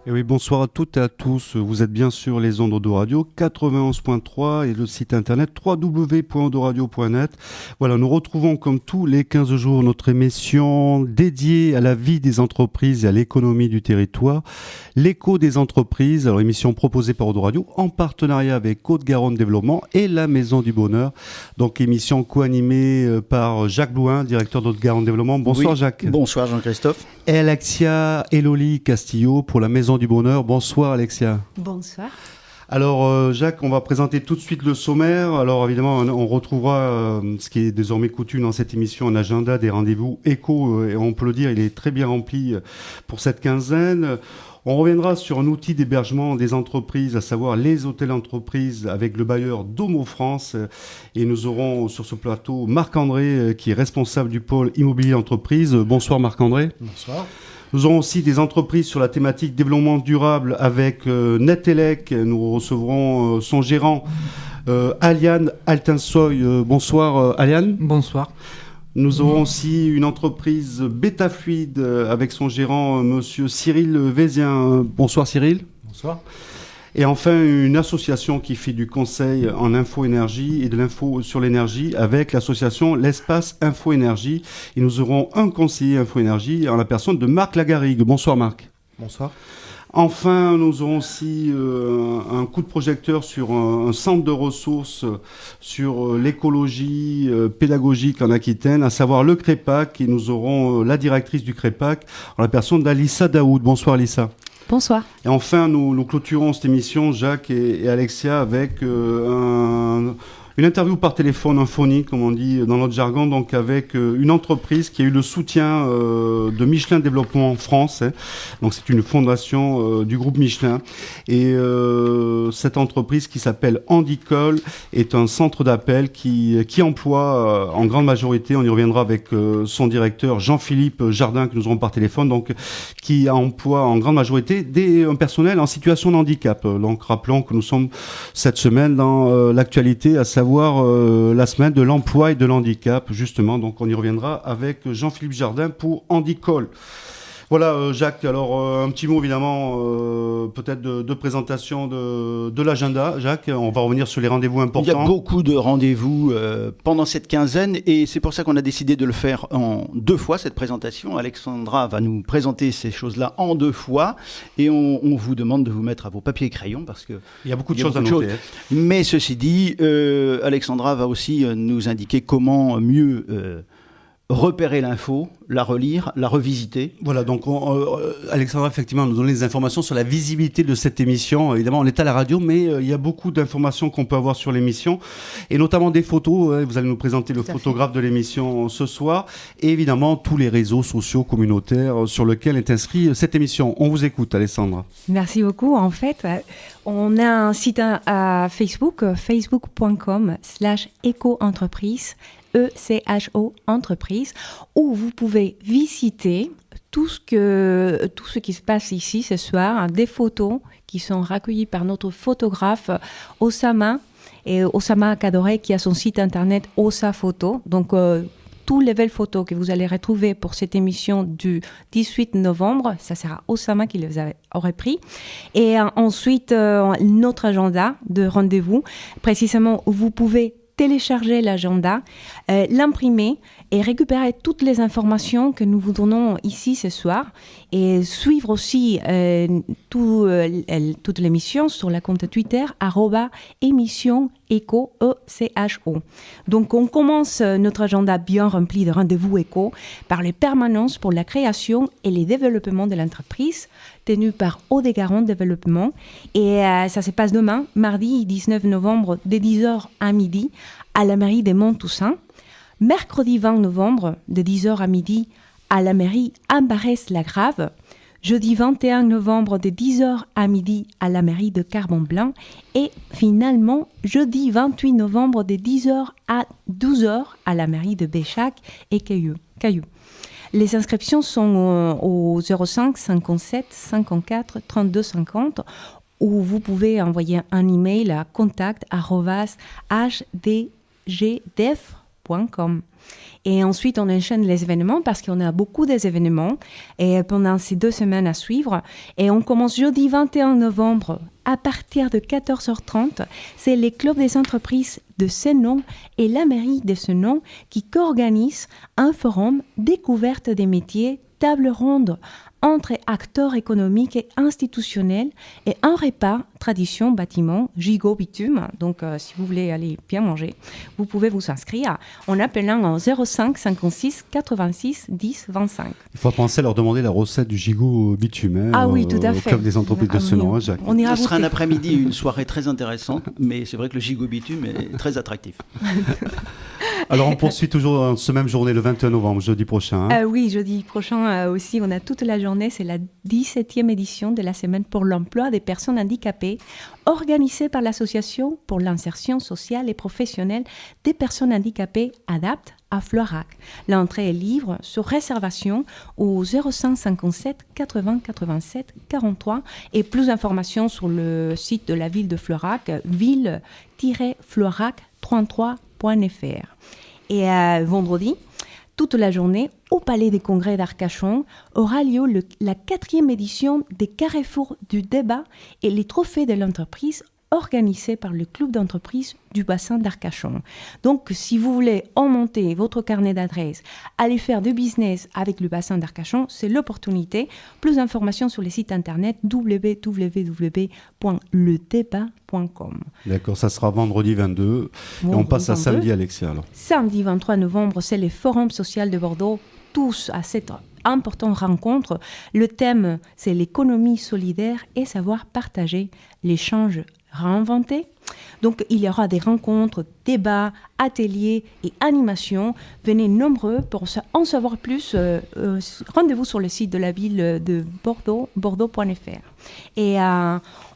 Et oui, bonsoir à toutes et à tous. Vous êtes bien sur les ondes d'Audoradio 91.3 et le site internet www.audoradio.net. Voilà, nous retrouvons comme tous les 15 jours notre émission dédiée à la vie des entreprises et à l'économie du territoire. L'écho des entreprises, alors émission proposée par Audoradio en partenariat avec Côte-Garonne Développement et la Maison du Bonheur. Donc émission co-animée par Jacques Blouin, directeur de Côte-Garonne Développement. Bonsoir oui. Jacques. Bonsoir Jean-Christophe. Et Alexia Eloli Castillo pour la Maison du Bonheur. Bonsoir Alexia. Bonsoir. Alors Jacques, on va présenter tout de suite le sommaire. Alors évidemment, on retrouvera ce qui est désormais coutume dans cette émission, un agenda des rendez-vous éco, et on peut le dire, il est très bien rempli pour cette quinzaine. On reviendra sur un outil d'hébergement des entreprises, à savoir les hôtels entreprises avec le bailleur Domo France. Et nous aurons sur ce plateau Marc-André, qui est responsable du pôle immobilier entreprise. Bonsoir Marc-André. Bonsoir. Nous aurons aussi des entreprises sur la thématique développement durable avec Netelec. Nous recevrons son gérant Aliane Altensoy. Bonsoir Aliane. Bonsoir. Nous aurons aussi une entreprise Betafluide avec son gérant monsieur Cyril Vézien. Bonsoir Cyril. Bonsoir. Et enfin, une association qui fait du conseil en info-énergie et de l'info sur l'énergie avec l'association L'Espace Info-Énergie. Et nous aurons un conseiller info-énergie en la personne de Marc Lagarigue. Bonsoir Marc. Bonsoir. Enfin, nous aurons aussi un coup de projecteur sur un centre de ressources sur l'écologie pédagogique en Aquitaine, à savoir le CREPAC. Et nous aurons la directrice du CREPAC en la personne d'Alissa Daoud. Bonsoir Alissa. Bonsoir. Et enfin, nous clôturons cette émission, Jacques et Alexia, avec une interview par téléphone, un phonique, comme on dit dans notre jargon, donc avec une entreprise qui a eu le soutien de Michelin Développement France. Donc c'est une fondation du groupe Michelin. Et cette entreprise qui s'appelle Handicol est un centre d'appel qui emploie en grande majorité, on y reviendra avec son directeur Jean-Philippe Jardin, que nous aurons par téléphone, donc qui emploie en grande majorité un personnel en situation de handicap. Donc rappelons que nous sommes cette semaine dans l'actualité, à savoir la semaine de l'emploi et de l'handicap, justement. Donc on y reviendra avec Jean-Philippe Jardin pour Handicol. Voilà Jacques, alors un petit mot évidemment peut-être de présentation de l'agenda. Jacques, on va revenir sur les rendez-vous importants. Il y a beaucoup de rendez-vous pendant cette quinzaine et c'est pour ça qu'on a décidé de le faire en 2 fois, cette présentation. Alexandra va nous présenter ces choses-là en 2 fois et on vous demande de vous mettre à vos papiers et crayons parce que il y a beaucoup de choses à noter. Mais ceci dit, Alexandra va aussi nous indiquer comment mieux repérer l'info, la relire, la revisiter. Voilà, donc Alexandra effectivement nous donne les informations sur la visibilité de cette émission. Évidemment, on est à la radio, mais il y a beaucoup d'informations qu'on peut avoir sur l'émission, et notamment des photos. Vous allez nous présenter le photographe de l'émission ce soir, et évidemment tous les réseaux sociaux communautaires sur lesquels est inscrite cette émission. On vous écoute, Alexandra. Merci beaucoup. En fait, on a un site à Facebook, facebook.com/éco-entreprise. ECHO Entreprise, où vous pouvez visiter tout ce qui se passe ici ce soir, des photos qui sont recueillies par notre photographe Osama, et Osama Kadore, qui a son site internet Osa Photo. Donc tous les belles photos que vous allez retrouver pour cette émission du 18 novembre, ça sera Osama qui les aurait pris. Et ensuite, notre agenda de rendez-vous, précisément où vous pouvez télécharger l'agenda, l'imprimer et récupérer toutes les informations que nous vous donnons ici ce soir, et suivre aussi toute l'émission sur la compte Twitter @émission éco ECHO. Donc on commence notre agenda bien rempli de rendez-vous éco par les permanences pour la création et les développements de l'entreprise tenues par Côte-Garonne Développement, et ça se passe demain, mardi 19 novembre de 10h à midi à la mairie de Monttoussaint, mercredi 20 novembre de 10h à midi à la mairie Ambarès-la-Grave, jeudi 21 novembre de 10h à midi à la mairie de Carbon-Blanc, et finalement jeudi 28 novembre de 10h à 12h à la mairie de Béchac et Caillou. Les inscriptions sont au 05 57 54 32 50, où vous pouvez envoyer un email à contact@hdgdef.com. gmail.com. Et ensuite, on enchaîne les événements parce qu'on a beaucoup d'événements et pendant ces 2 semaines à suivre. Et on commence jeudi 21 novembre à partir de 14h30. C'est les clubs des entreprises de Senon et la mairie de Senon qui co-organisent un forum découverte des métiers, table ronde entre acteurs économiques et institutionnels et un repas tradition bâtiment gigot bitume. Donc, si vous voulez aller bien manger, vous pouvez vous inscrire en appelant au 05 56 86 10 25. Il faut penser à leur demander la recette du gigot bitume. Ah oui, tout à fait. Au club des entreprises de Senon, Jacques. On ira. Ce sera un après-midi, une soirée très intéressante, mais c'est vrai que le gigot bitume est très attractif. Alors, on poursuit toujours ce même journée, le 21 novembre, jeudi prochain. Oui, jeudi prochain aussi, on a toute la journée. C'est la 17e édition de la Semaine pour l'emploi des personnes handicapées, organisée par l'Association pour l'insertion sociale et professionnelle des personnes handicapées ADAPT à Floirac. L'entrée est libre sur réservation au 0557 80 87 43 et plus d'informations sur le site de la ville de Floirac, ville-floirac33.fr. Et vendredi, toute la journée, au Palais des Congrès d'Arcachon, aura lieu la 4e édition des Carrefours du débat et les trophées de l'entreprise organisés par le club d'entreprise du bassin d'Arcachon. Donc, si vous voulez augmenter votre carnet d'adresses, aller faire du business avec le bassin d'Arcachon, c'est l'opportunité. Plus d'informations sur le site internet www.ledebat.com. D'accord, ça sera vendredi 22. Et on passe à samedi, Alexia. Alors. Samedi 23 novembre, c'est le Forum social de Bordeaux. Tous à cette importante rencontre. Le thème, c'est l'économie solidaire et savoir partager, l'échange réinventé. Donc, il y aura des rencontres, débats, ateliers et animations. Venez nombreux pour en savoir plus. Rendez-vous sur le site de la ville de Bordeaux, bordeaux.fr. Et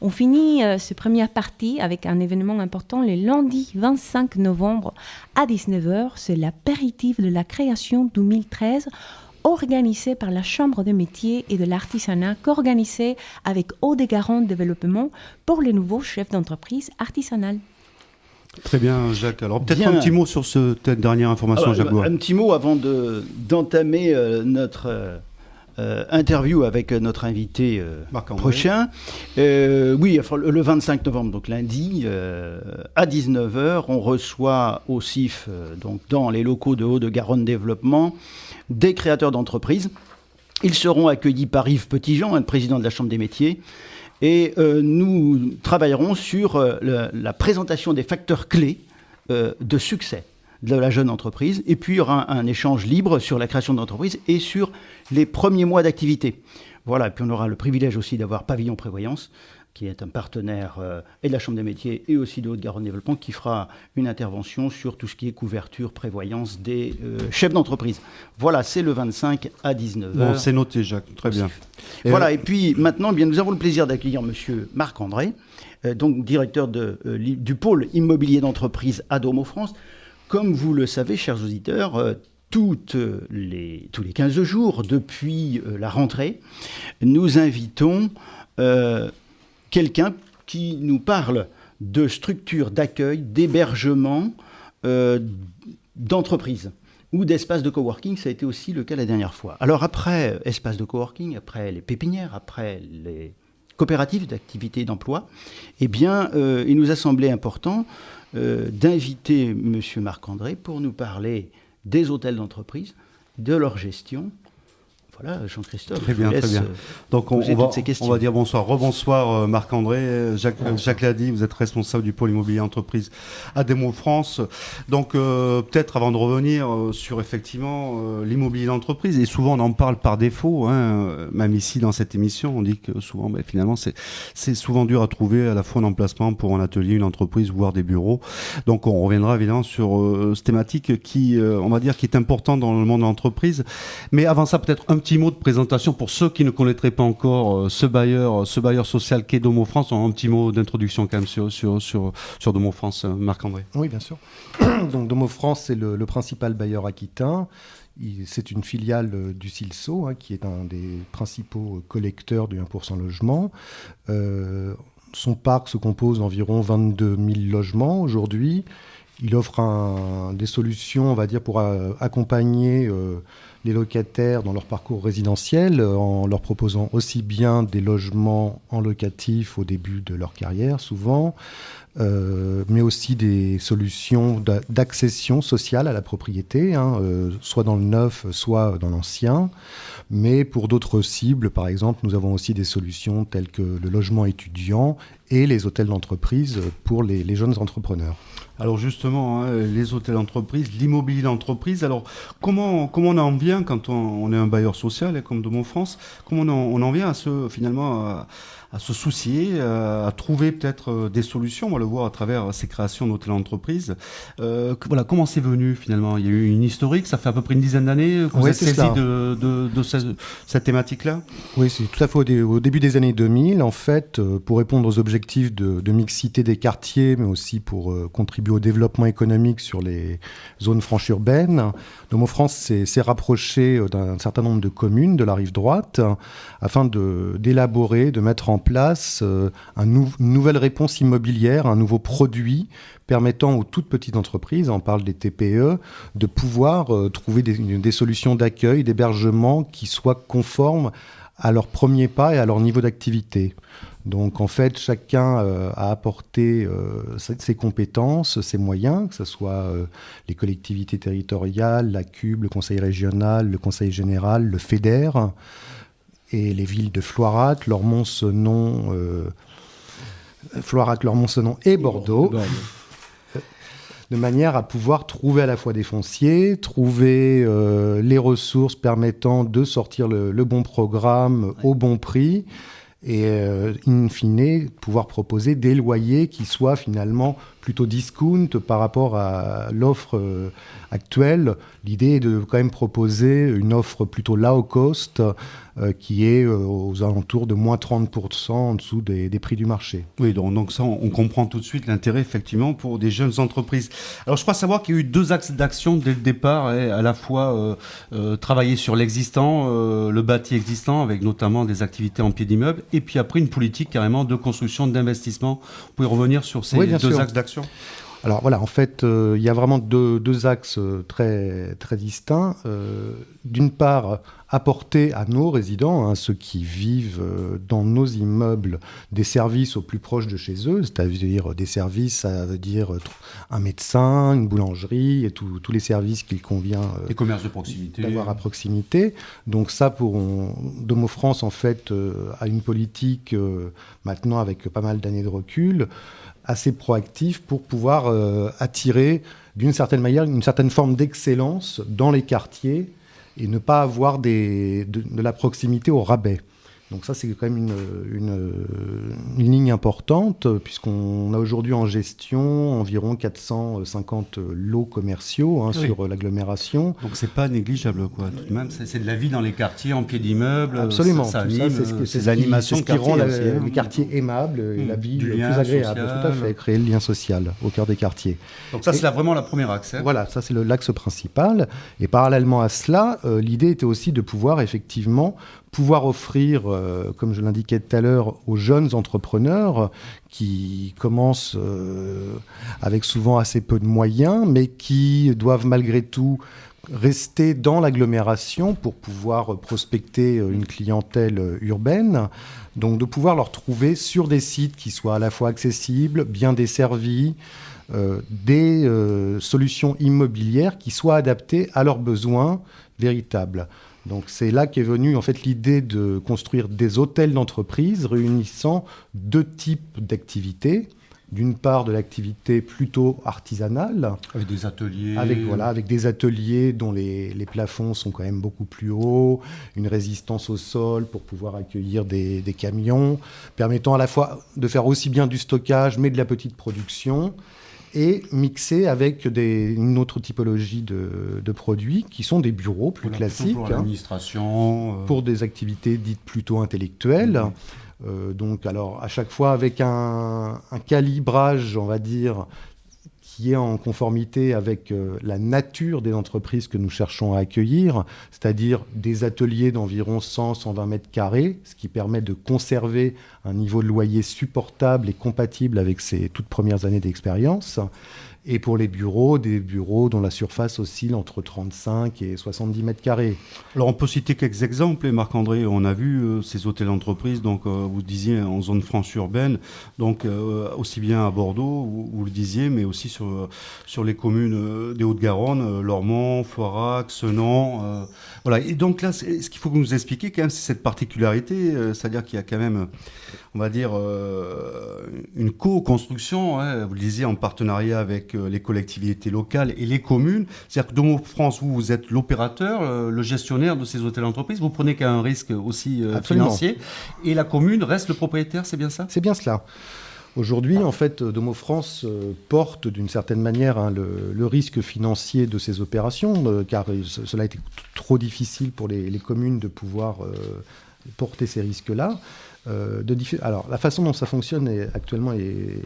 on finit cette première partie avec un événement important le lundi 25 novembre à 19h. C'est l'apéritif de la création 2013 organisé par la Chambre des métiers et de l'artisanat, co-organisé avec Haut-des-Garonne Développement pour les nouveaux chefs d'entreprise artisanales. Très bien, Jacques. Alors, peut-être un petit mot sur cette dernière information, Jacques Bois. Un petit mot avant d'entamer notre interview avec notre invité prochain. Oui, enfin, le 25 novembre, donc lundi, à 19h, on reçoit au CIF, donc dans les locaux de Haut-de-Garonne Développement, des créateurs d'entreprises. Ils seront accueillis par Yves Petitjean, le président de la Chambre des métiers, et nous travaillerons sur la présentation des facteurs clés de succès de la jeune entreprise. Et puis, il y aura un échange libre sur la création d'entreprise et sur les premiers mois d'activité. Voilà, et puis on aura le privilège aussi d'avoir Pavillon Prévoyance, qui est un partenaire et de la Chambre des métiers et aussi de Haute-Garonne Développement, qui fera une intervention sur tout ce qui est couverture, prévoyance des chefs d'entreprise. Voilà, c'est le 25 à 19h. Bon, c'est noté, Jacques, très bien. Voilà, et puis maintenant, bien, nous avons le plaisir d'accueillir M. Marc-André, donc directeur du pôle immobilier d'entreprise à Domo France. Comme vous le savez, chers auditeurs, tous les 15 jours depuis la rentrée, nous invitons quelqu'un qui nous parle de structures d'accueil, d'hébergement, d'entreprises ou d'espaces de coworking. Ça a été aussi le cas la dernière fois. Alors après espaces de coworking, après les pépinières, après les coopératives d'activité et d'emploi, eh bien, il nous a semblé important d'inviter M. Marc-André pour nous parler des hôtels d'entreprise, de leur gestion. Voilà, Jean-Christophe. Très bien, très bien. Donc on va dire bonsoir, rebonsoir Marc-André. Jacques l'a dit, vous êtes responsable du pôle immobilier entreprise à Domo France. Donc peut-être avant de revenir sur effectivement l'immobilier d'entreprise, et souvent on en parle par défaut, hein, même ici dans cette émission, on dit que souvent finalement c'est souvent dur à trouver à la fois un emplacement pour un atelier, une entreprise, voire des bureaux. Donc on reviendra évidemment sur cette thématique qui, on va dire, qui est importante dans le monde de l'entreprise. Mais avant ça, peut-être un petit mot de présentation pour ceux qui ne connaîtraient pas encore ce bailleur social qu'est Domo France. Un petit mot d'introduction quand même sur Domo France, Marc-André. Oui, bien sûr. Donc Domo France, c'est le principal bailleur aquitain. C'est une filiale du CILSO, hein, qui est un des principaux collecteurs du 1% logement. Son parc se compose d'environ 22 000 logements aujourd'hui. Il offre des solutions, on va dire, pour accompagner les locataires dans leur parcours résidentiel, en leur proposant aussi bien des logements en locatif au début de leur carrière, souvent, mais aussi des solutions d'accession sociale à la propriété, soit dans le neuf, soit dans l'ancien. Mais pour d'autres cibles, par exemple, nous avons aussi des solutions telles que le logement étudiant et les hôtels d'entreprise pour les jeunes entrepreneurs. Alors justement, les hôtels d'entreprise, l'immobilier d'entreprise, alors comment on en vient quand on est un bailleur social, comme Domo France, comment on en vient à se soucier, à trouver peut-être des solutions, on va le voir à travers ces créations d'hôtels d'entreprise. Voilà, comment c'est venu finalement? Il y a eu une historique, ça fait à peu près une dizaine d'années que vous êtes saisi de cette thématique-là? Oui, c'est tout à fait au début des années 2000, en fait, pour répondre aux objectifs de mixité des quartiers, mais aussi pour contribuer au développement économique sur les zones franches urbaines. Domo France s'est rapproché d'un certain nombre de communes de la rive droite afin d'élaborer, de mettre en place une nouvelle réponse immobilière, un nouveau produit permettant aux toutes petites entreprises, on parle des TPE, de pouvoir trouver des solutions d'accueil, d'hébergement qui soient conformes à leur premier pas et à leur niveau d'activité. Donc en fait, chacun a apporté ses compétences, ses moyens, que ce soit les collectivités territoriales, la CUB, le conseil régional, le conseil général, le FEDER, et les villes de Floirac, Lormont-Senon et Bordeaux. De manière à pouvoir trouver à la fois des fonciers, trouver les ressources permettant de sortir le bon programme au bon prix et, in fine, pouvoir proposer des loyers qui soient finalement plutôt discount par rapport à l'offre actuelle. L'idée est de quand même proposer une offre plutôt low cost qui est aux alentours de moins 30% en dessous des prix du marché. Oui, donc ça, on comprend tout de suite l'intérêt, effectivement, pour des jeunes entreprises. Alors, je crois savoir qu'il y a eu 2 axes d'action dès le départ, à la fois travailler sur l'existant, le bâti existant, avec notamment des activités en pied d'immeuble, et puis après une politique carrément de construction, d'investissement. Vous pouvez revenir sur ces 2 axes d'action? Alors voilà, en fait, il y a vraiment deux axes très, très distincts. D'une part, apporter à nos résidents, ceux qui vivent dans nos immeubles, des services au plus proche de chez eux, c'est-à-dire des services, ça veut dire un médecin, une boulangerie et tous les services qu'il convient des commerces de proximité, d'avoir à proximité. Donc ça, Domo France, en fait, a une politique maintenant avec pas mal d'années de recul, assez proactif pour pouvoir attirer d'une certaine manière une certaine forme d'excellence dans les quartiers et ne pas avoir de la proximité au rabais. Donc ça, c'est quand même une ligne importante, puisqu'on a aujourd'hui en gestion environ 450 lots commerciaux oui. Sur l'agglomération. Donc c'est pas négligeable, quoi. Tout de même, c'est de la vie dans les quartiers, en pied d'immeuble. Absolument. Ça anime, c'est ces animations qui rend les quartiers aimables et la vie plus agréable. Social. Tout à fait, créer le lien social au cœur des quartiers. Donc ça, c'est vraiment la première axe. Voilà, ça c'est l'axe principal. Et parallèlement à cela, l'idée était aussi de pouvoir effectivement offrir, comme je l'indiquais tout à l'heure, aux jeunes entrepreneurs qui commencent avec souvent assez peu de moyens, mais qui doivent malgré tout rester dans l'agglomération pour pouvoir prospecter une clientèle urbaine. Donc de pouvoir leur trouver sur des sites qui soient à la fois accessibles, bien desservis, des solutions immobilières qui soient adaptées à leurs besoins véritables. Donc c'est là qu'est venue en fait l'idée de construire des hôtels d'entreprise réunissant 2 types d'activités. D'une part de l'activité plutôt artisanale. Avec des ateliers. Avec des ateliers dont les plafonds sont quand même beaucoup plus hauts, une résistance au sol pour pouvoir accueillir des camions, permettant à la fois de faire aussi bien du stockage mais de la petite production, et mixé avec une autre typologie de produits qui sont des bureaux plus classiques. Pour l'administration. Pour des activités dites plutôt intellectuelles. Donc, alors, à chaque fois avec un calibrage, on va dire, qui est en conformité avec la nature des entreprises que nous cherchons à accueillir, c'est-à-dire des ateliers d'environ 100-120 mètres carrés, ce qui permet de conserver un niveau de loyer supportable et compatible avec ces toutes premières années d'expérience, Et pour les bureaux, des bureaux dont la surface oscille entre 35 et 70 mètres carrés. Alors on peut citer quelques exemples, et Marc-André, on a vu ces hôtels d'entreprise, donc vous disiez en zone franche urbaine, donc aussi bien à Bordeaux, vous le disiez, mais aussi sur les communes des Hauts-de-Garonne, Lormont, Floirac, Senan. Voilà. Et donc là, ce qu'il faut que vous nous expliquiez quand même, c'est cette particularité, c'est-à-dire qu'il y a quand même, on va dire, une co-construction, hein, vous le disiez, en partenariat avec les collectivités locales et les communes. C'est-à-dire que Domo France, vous êtes l'opérateur, le gestionnaire de ces hôtels d'entreprise. Vous prenez qu'un risque aussi financier. Et la commune reste le propriétaire, c'est bien ça ? C'est bien cela. Aujourd'hui, en fait, Domo France porte d'une certaine manière le risque financier de ces opérations, car cela a été trop difficile pour les communes de pouvoir porter ces risques-là. Alors, la façon dont ça fonctionne actuellement est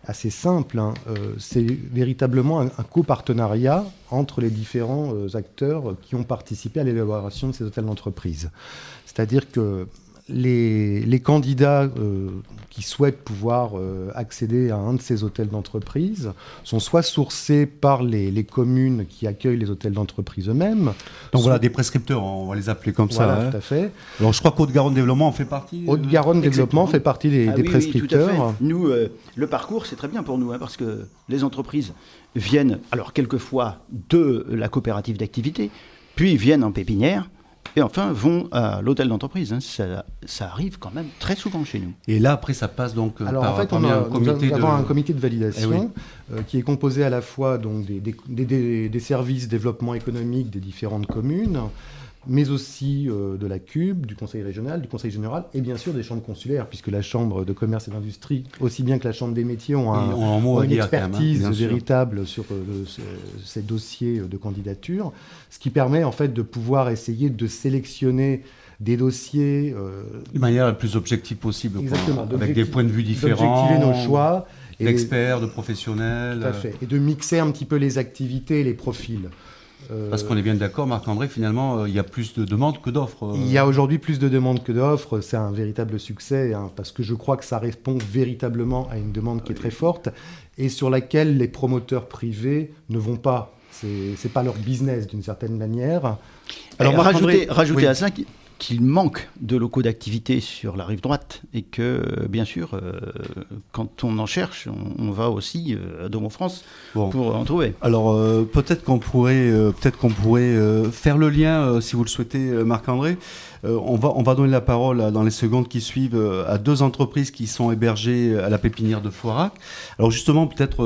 assez simple. Hein. C'est véritablement un copartenariat entre les différents acteurs qui ont participé à l'élaboration de ces hôtels d'entreprise. C'est-à-dire que les candidats qui souhaitent pouvoir accéder à un de ces hôtels d'entreprise sont soit sourcés par les communes qui accueillent les hôtels d'entreprise eux-mêmes. Donc voilà, des prescripteurs, on va les appeler comme ça. Voilà, tout à fait. Alors je crois qu'Haute-Garonne Développement en fait partie. Haute-Garonne Développement fait partie des prescripteurs. Oui, tout à fait. Nous, le parcours, c'est très bien pour nous, hein, parce que les entreprises viennent, alors quelquefois, de la coopérative d'activité, puis viennent en pépinière, et enfin vont à l'hôtel d'entreprise. Hein. Ça arrive quand même très souvent chez nous. Et là, après, ça passe donc Alors, par, en fait, nous avons un comité de validation qui est composé à la fois donc, des services développement économique des différentes communes, mais aussi de la CUB, du Conseil régional, du Conseil général, et bien sûr des chambres consulaires, puisque la Chambre de commerce et d'industrie, aussi bien que la Chambre des métiers, ont une expertise véritable sur ces dossiers de candidature, ce qui permet en fait de pouvoir essayer de sélectionner des dossiers de manière la plus objective possible, exactement, avec des points de vue différents, d'objectiver nos choix, d'experts, de professionnels. Tout à fait, et de mixer un petit peu les activités et les profils. Parce qu'on est bien d'accord, Marc-André, finalement, il y a plus de demandes que d'offres. Il y a aujourd'hui plus de demandes que d'offres. C'est un véritable succès, hein, parce que je crois que ça répond véritablement à une demande qui est très forte et sur laquelle les promoteurs privés ne vont pas. C'est pas leur business, d'une certaine manière. Alors, rajoutez à ça qu'il manque de locaux d'activité sur la rive droite et que, bien sûr, quand on en cherche, on va aussi à Domo France pour en trouver. Alors, peut-être qu'on pourrait faire le lien, si vous le souhaitez, Marc-André. On va donner la parole dans les secondes qui suivent à deux entreprises qui sont hébergées à la pépinière de Floirac. Alors justement, peut-être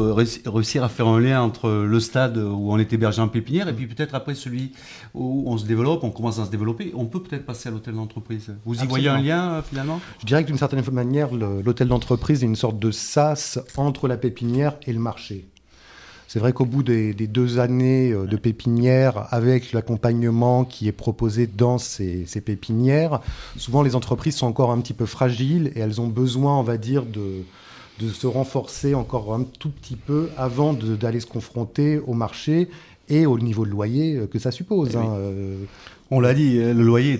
réussir à faire un lien entre le stade où on est hébergé en pépinière et puis peut-être après celui où on se développe, on commence à se développer. On peut peut-être passer à l'hôtel d'entreprise. Vous y voyez un lien finalement ? Je dirais que d'une certaine manière, l'hôtel d'entreprise est une sorte de sas entre la pépinière et le marché. C'est vrai qu'au bout des 2 années de pépinière, avec l'accompagnement qui est proposé dans ces pépinières, souvent les entreprises sont encore un petit peu fragiles et elles ont besoin, on va dire, de se renforcer encore un tout petit peu avant d'aller se confronter au marché et au niveau de loyer que ça suppose. On l'a dit, le loyer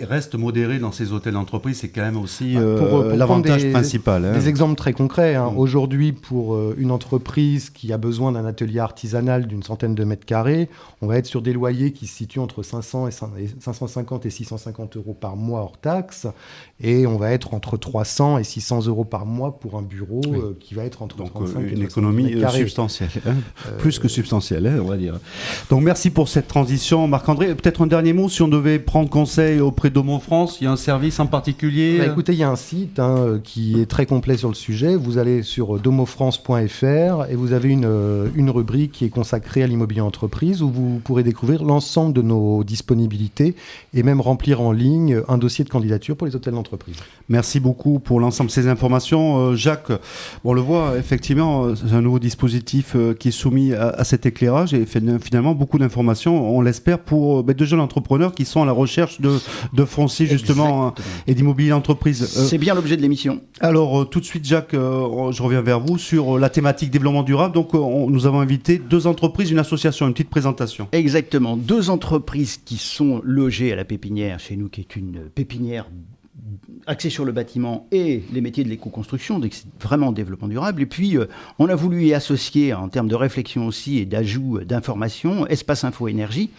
reste modéré dans ces hôtels d'entreprise, c'est quand même aussi l'avantage principal. Des exemples très concrets. Aujourd'hui, pour une entreprise qui a besoin d'un atelier artisanal d'une centaine de mètres carrés, on va être sur des loyers qui se situent entre 550 et 650 euros par mois hors taxes, et on va être entre 300 et 600 euros par mois pour un bureau qui va être entre 35 et 60 une économie substantielle, plus que substantielle, on va dire. Donc merci pour cette transition, Marc-André. Peut-être un dernier mot, si on devait prendre conseil auprès de Domo France, il y a un service en particulier Écoutez, il y a un site qui est très complet sur le sujet. Vous allez sur domofrance.fr et vous avez une rubrique qui est consacrée à l'immobilier entreprise où vous pourrez découvrir l'ensemble de nos disponibilités et même remplir en ligne un dossier de candidature pour les hôtels d'entreprise. Merci beaucoup pour l'ensemble de ces informations. Jacques, on le voit, effectivement, c'est un nouveau dispositif qui est soumis à cet éclairage et finalement beaucoup d'informations, on l'espère, pour de jeunes entrepreneurs qui sont à la recherche de foncier justement et d'immobilier d'entreprise. C'est bien l'objet de l'émission. Alors tout de suite, Jacques, je reviens vers vous sur la thématique développement durable. Donc nous avons invité 2 entreprises, une association, une petite présentation. Exactement, 2 entreprises qui sont logées à la pépinière chez nous, qui est une pépinière axé sur le bâtiment et les métiers de l'éco-construction, donc c'est vraiment développement durable. Et puis, on a voulu y associer, en termes de réflexion aussi et d'ajout d'informations, Espace Info Énergie,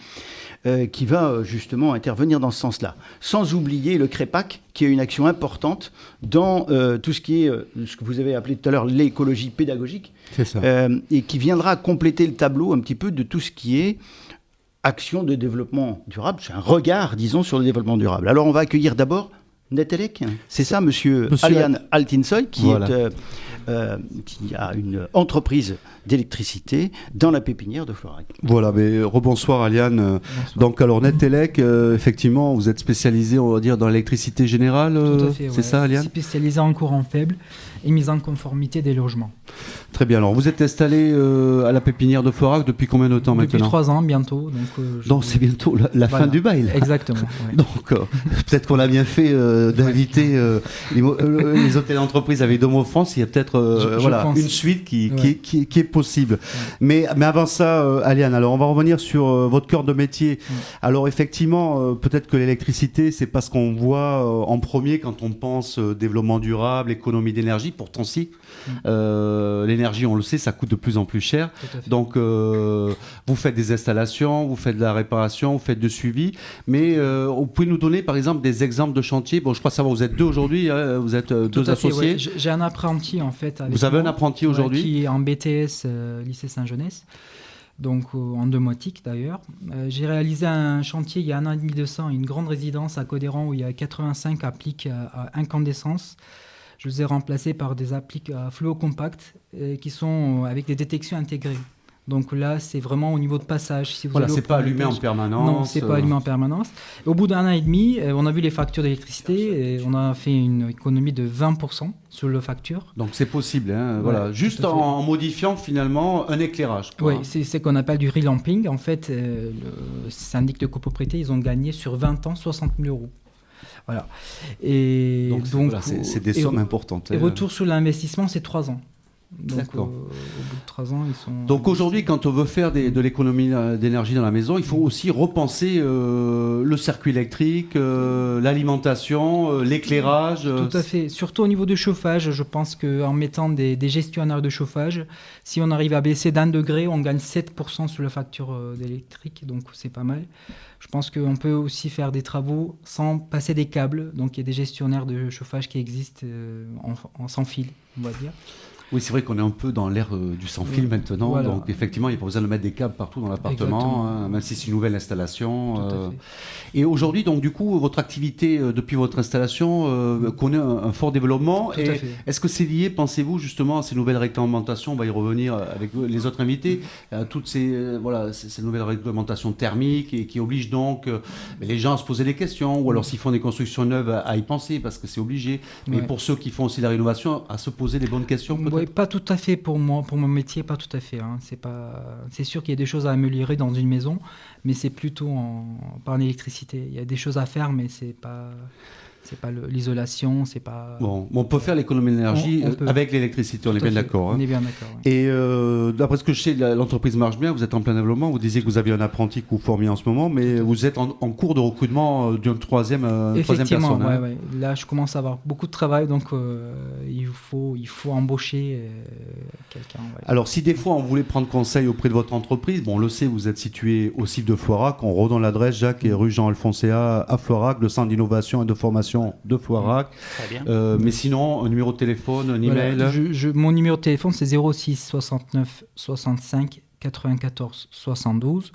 qui va justement intervenir dans ce sens-là. Sans oublier le CREPAC, qui a une action importante dans tout ce qui est, ce que vous avez appelé tout à l'heure, l'écologie pédagogique, C'est ça. et qui viendra compléter le tableau un petit peu de tout ce qui est action de développement durable. C'est un regard, disons, sur le développement durable. Alors, on va accueillir d'abord Netelec, c'est ça, monsieur Alian Altinsoy, qui a une entreprise d'électricité dans la pépinière de Florac. Voilà, mais rebonsoir Aliane. Donc alors Netelec, effectivement, vous êtes spécialisé, on va dire, dans l'électricité générale, Tout à fait, c'est ça Aliane ? Spécialisé en courant faible et mise en conformité des logements. Très bien, alors vous êtes installé à la pépinière de Florac depuis combien de temps maintenant ? Depuis 3 ans bientôt. Donc c'est bientôt la fin du bail. Là. Exactement. Ouais. Donc peut-être qu'on a bien fait d'inviter les hôtels d'entreprise avec Domo France, il y a peut-être une suite qui est possible. Ouais. Mais avant ça, Aliane, alors on va revenir sur votre cœur de métier. Ouais. Alors effectivement, peut-être que l'électricité, c'est pas ce qu'on voit en premier quand on pense développement durable, économie d'énergie. Pourtant si, l'énergie, on le sait, ça coûte de plus en plus cher. Donc vous faites des installations, vous faites de la réparation, vous faites du suivi. Mais vous pouvez nous donner par exemple des exemples de chantiers. Bon, je crois savoir, vous êtes deux aujourd'hui, hein, vous êtes deux associés. Ouais. J'ai un apprenti en fait. Vous avez un apprenti aujourd'hui qui est en BTS lycée Saint-Jeunesse, donc en domotique d'ailleurs. J'ai réalisé un chantier il y a 1 an et demi de ça, une grande résidence à Codéran où il y a 85 appliques à incandescence. Je les ai remplacés par des appliques à fluo compact qui sont avec des détections intégrées. Donc là, c'est vraiment au niveau de passage. Si vous c'est pas allumé en permanence. Non, c'est pas allumé en permanence. Et au bout d'1 an et demi, on a vu les factures d'électricité et on a fait une économie de 20% sur les factures. Donc c'est possible, hein, voilà. Juste en modifiant finalement un éclairage. Oui, c'est ce qu'on appelle du relamping. En fait, le syndic de copropriété, ils ont gagné sur 20 ans 60 000 €. Voilà. Et donc c'est des sommes importantes. Et retour sur l'investissement, c'est 3 ans. Donc, au bout de 3 ans, ils sont... Donc aujourd'hui, quand on veut faire de l'économie d'énergie dans la maison, il faut aussi repenser le circuit électrique, l'alimentation, l'éclairage. Tout à fait. Surtout au niveau du chauffage, je pense qu'en mettant des gestionnaires de chauffage, si on arrive à baisser d'1 degré, on gagne 7% sur la facture d'électrique, donc c'est pas mal. Je pense qu'on peut aussi faire des travaux sans passer des câbles. Donc il y a des gestionnaires de chauffage qui existent en sans fil, on va dire. Oui, c'est vrai qu'on est un peu dans l'ère du sans-fil maintenant. Voilà. Donc, effectivement, il n'y a pas besoin de mettre des câbles partout dans l'appartement, même si c'est une nouvelle installation. Et aujourd'hui, donc, du coup, votre activité depuis votre installation connaît un fort développement. Et est-ce que c'est lié, pensez-vous, justement, à ces nouvelles réglementations ? On va y revenir avec les autres invités. Toutes ces nouvelles réglementations thermiques et qui obligent donc les gens à se poser des questions. Ou alors, s'ils font des constructions neuves, à y penser parce que c'est obligé. Mais pour ceux qui font aussi la rénovation, à se poser les bonnes questions, peut-être. Oui, pas tout à fait pour moi, pour mon métier, pas tout à fait. Hein. C'est sûr qu'il y a des choses à améliorer dans une maison, mais c'est plutôt par l'électricité. Il y a des choses à faire, mais c'est pas l'isolation, c'est pas... Bon, on peut faire l'économie d'énergie avec l'électricité, on est bien d'accord. Hein. On est bien d'accord. Ouais. Et d'après ce que je sais, l'entreprise marche bien, vous êtes en plein développement, vous disiez que vous aviez un apprenti que vous formiez en ce moment, mais vous êtes en cours de recrutement d'une troisième personne. Effectivement, ouais. Là je commence à avoir beaucoup de travail, donc il faut embaucher quelqu'un. Ouais. Alors si des fois on voulait prendre conseil auprès de votre entreprise, bon on le sait, vous êtes situé au site de Florac, on redonne l'adresse, Jacques et rue Jean-Alphonséa à Florac, le centre d'innovation et de formation de Florac. Très bien. Mais sinon, un numéro de téléphone, un email. Mon numéro de téléphone, c'est 06 69 65 94 72.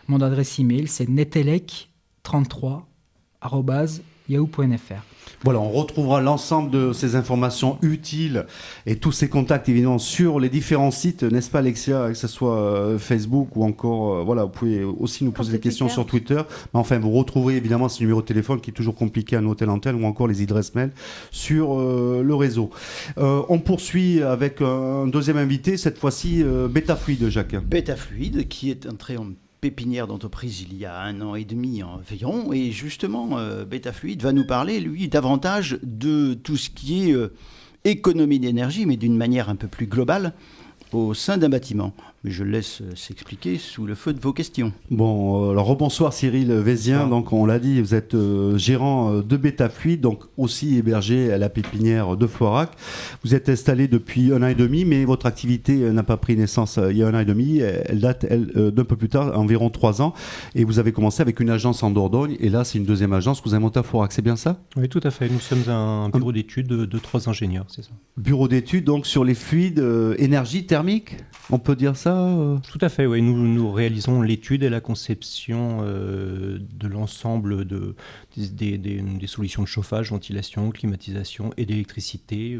Mon adresse email, c'est netelec33@yahoo.fr. Voilà, on retrouvera l'ensemble de ces informations utiles et tous ces contacts évidemment sur les différents sites, n'est-ce pas Alexia, que ce soit Facebook ou encore, vous pouvez aussi nous poser des questions sur Twitter. Mais enfin, vous retrouverez évidemment ce numéro de téléphone qui est toujours compliqué à noter l'antenne ou encore les adresses mail sur le réseau. On poursuit avec un deuxième invité, cette fois-ci Betafluide, Jacques. Betafluide qui est entré en pépinière d'entreprise il y a 1 an et demi environ, et justement Betafluide va nous parler lui davantage de tout ce qui est économie d'énergie, mais d'une manière un peu plus globale au sein d'un bâtiment. Mais je laisse s'expliquer sous le feu de vos questions. Bon, alors rebonsoir Cyril Vézien, donc on l'a dit, vous êtes gérant de Betafluide, donc aussi hébergé à la pépinière de Floirac. Vous êtes installé depuis 1 an et demi, mais votre activité n'a pas pris naissance il y a 1 an et demi, elle date d'un peu plus tard, environ 3 ans, et vous avez commencé avec une agence en Dordogne, et là c'est une deuxième agence que vous avez montée à Floirac, c'est bien ça? Oui, tout à fait, nous sommes un bureau d'études de 3 ingénieurs, c'est ça. Bureau d'études donc sur les fluides, énergie thermique, on peut dire ça? Tout à fait, oui. Nous réalisons l'étude et la conception de l'ensemble des solutions de chauffage, ventilation, climatisation et d'électricité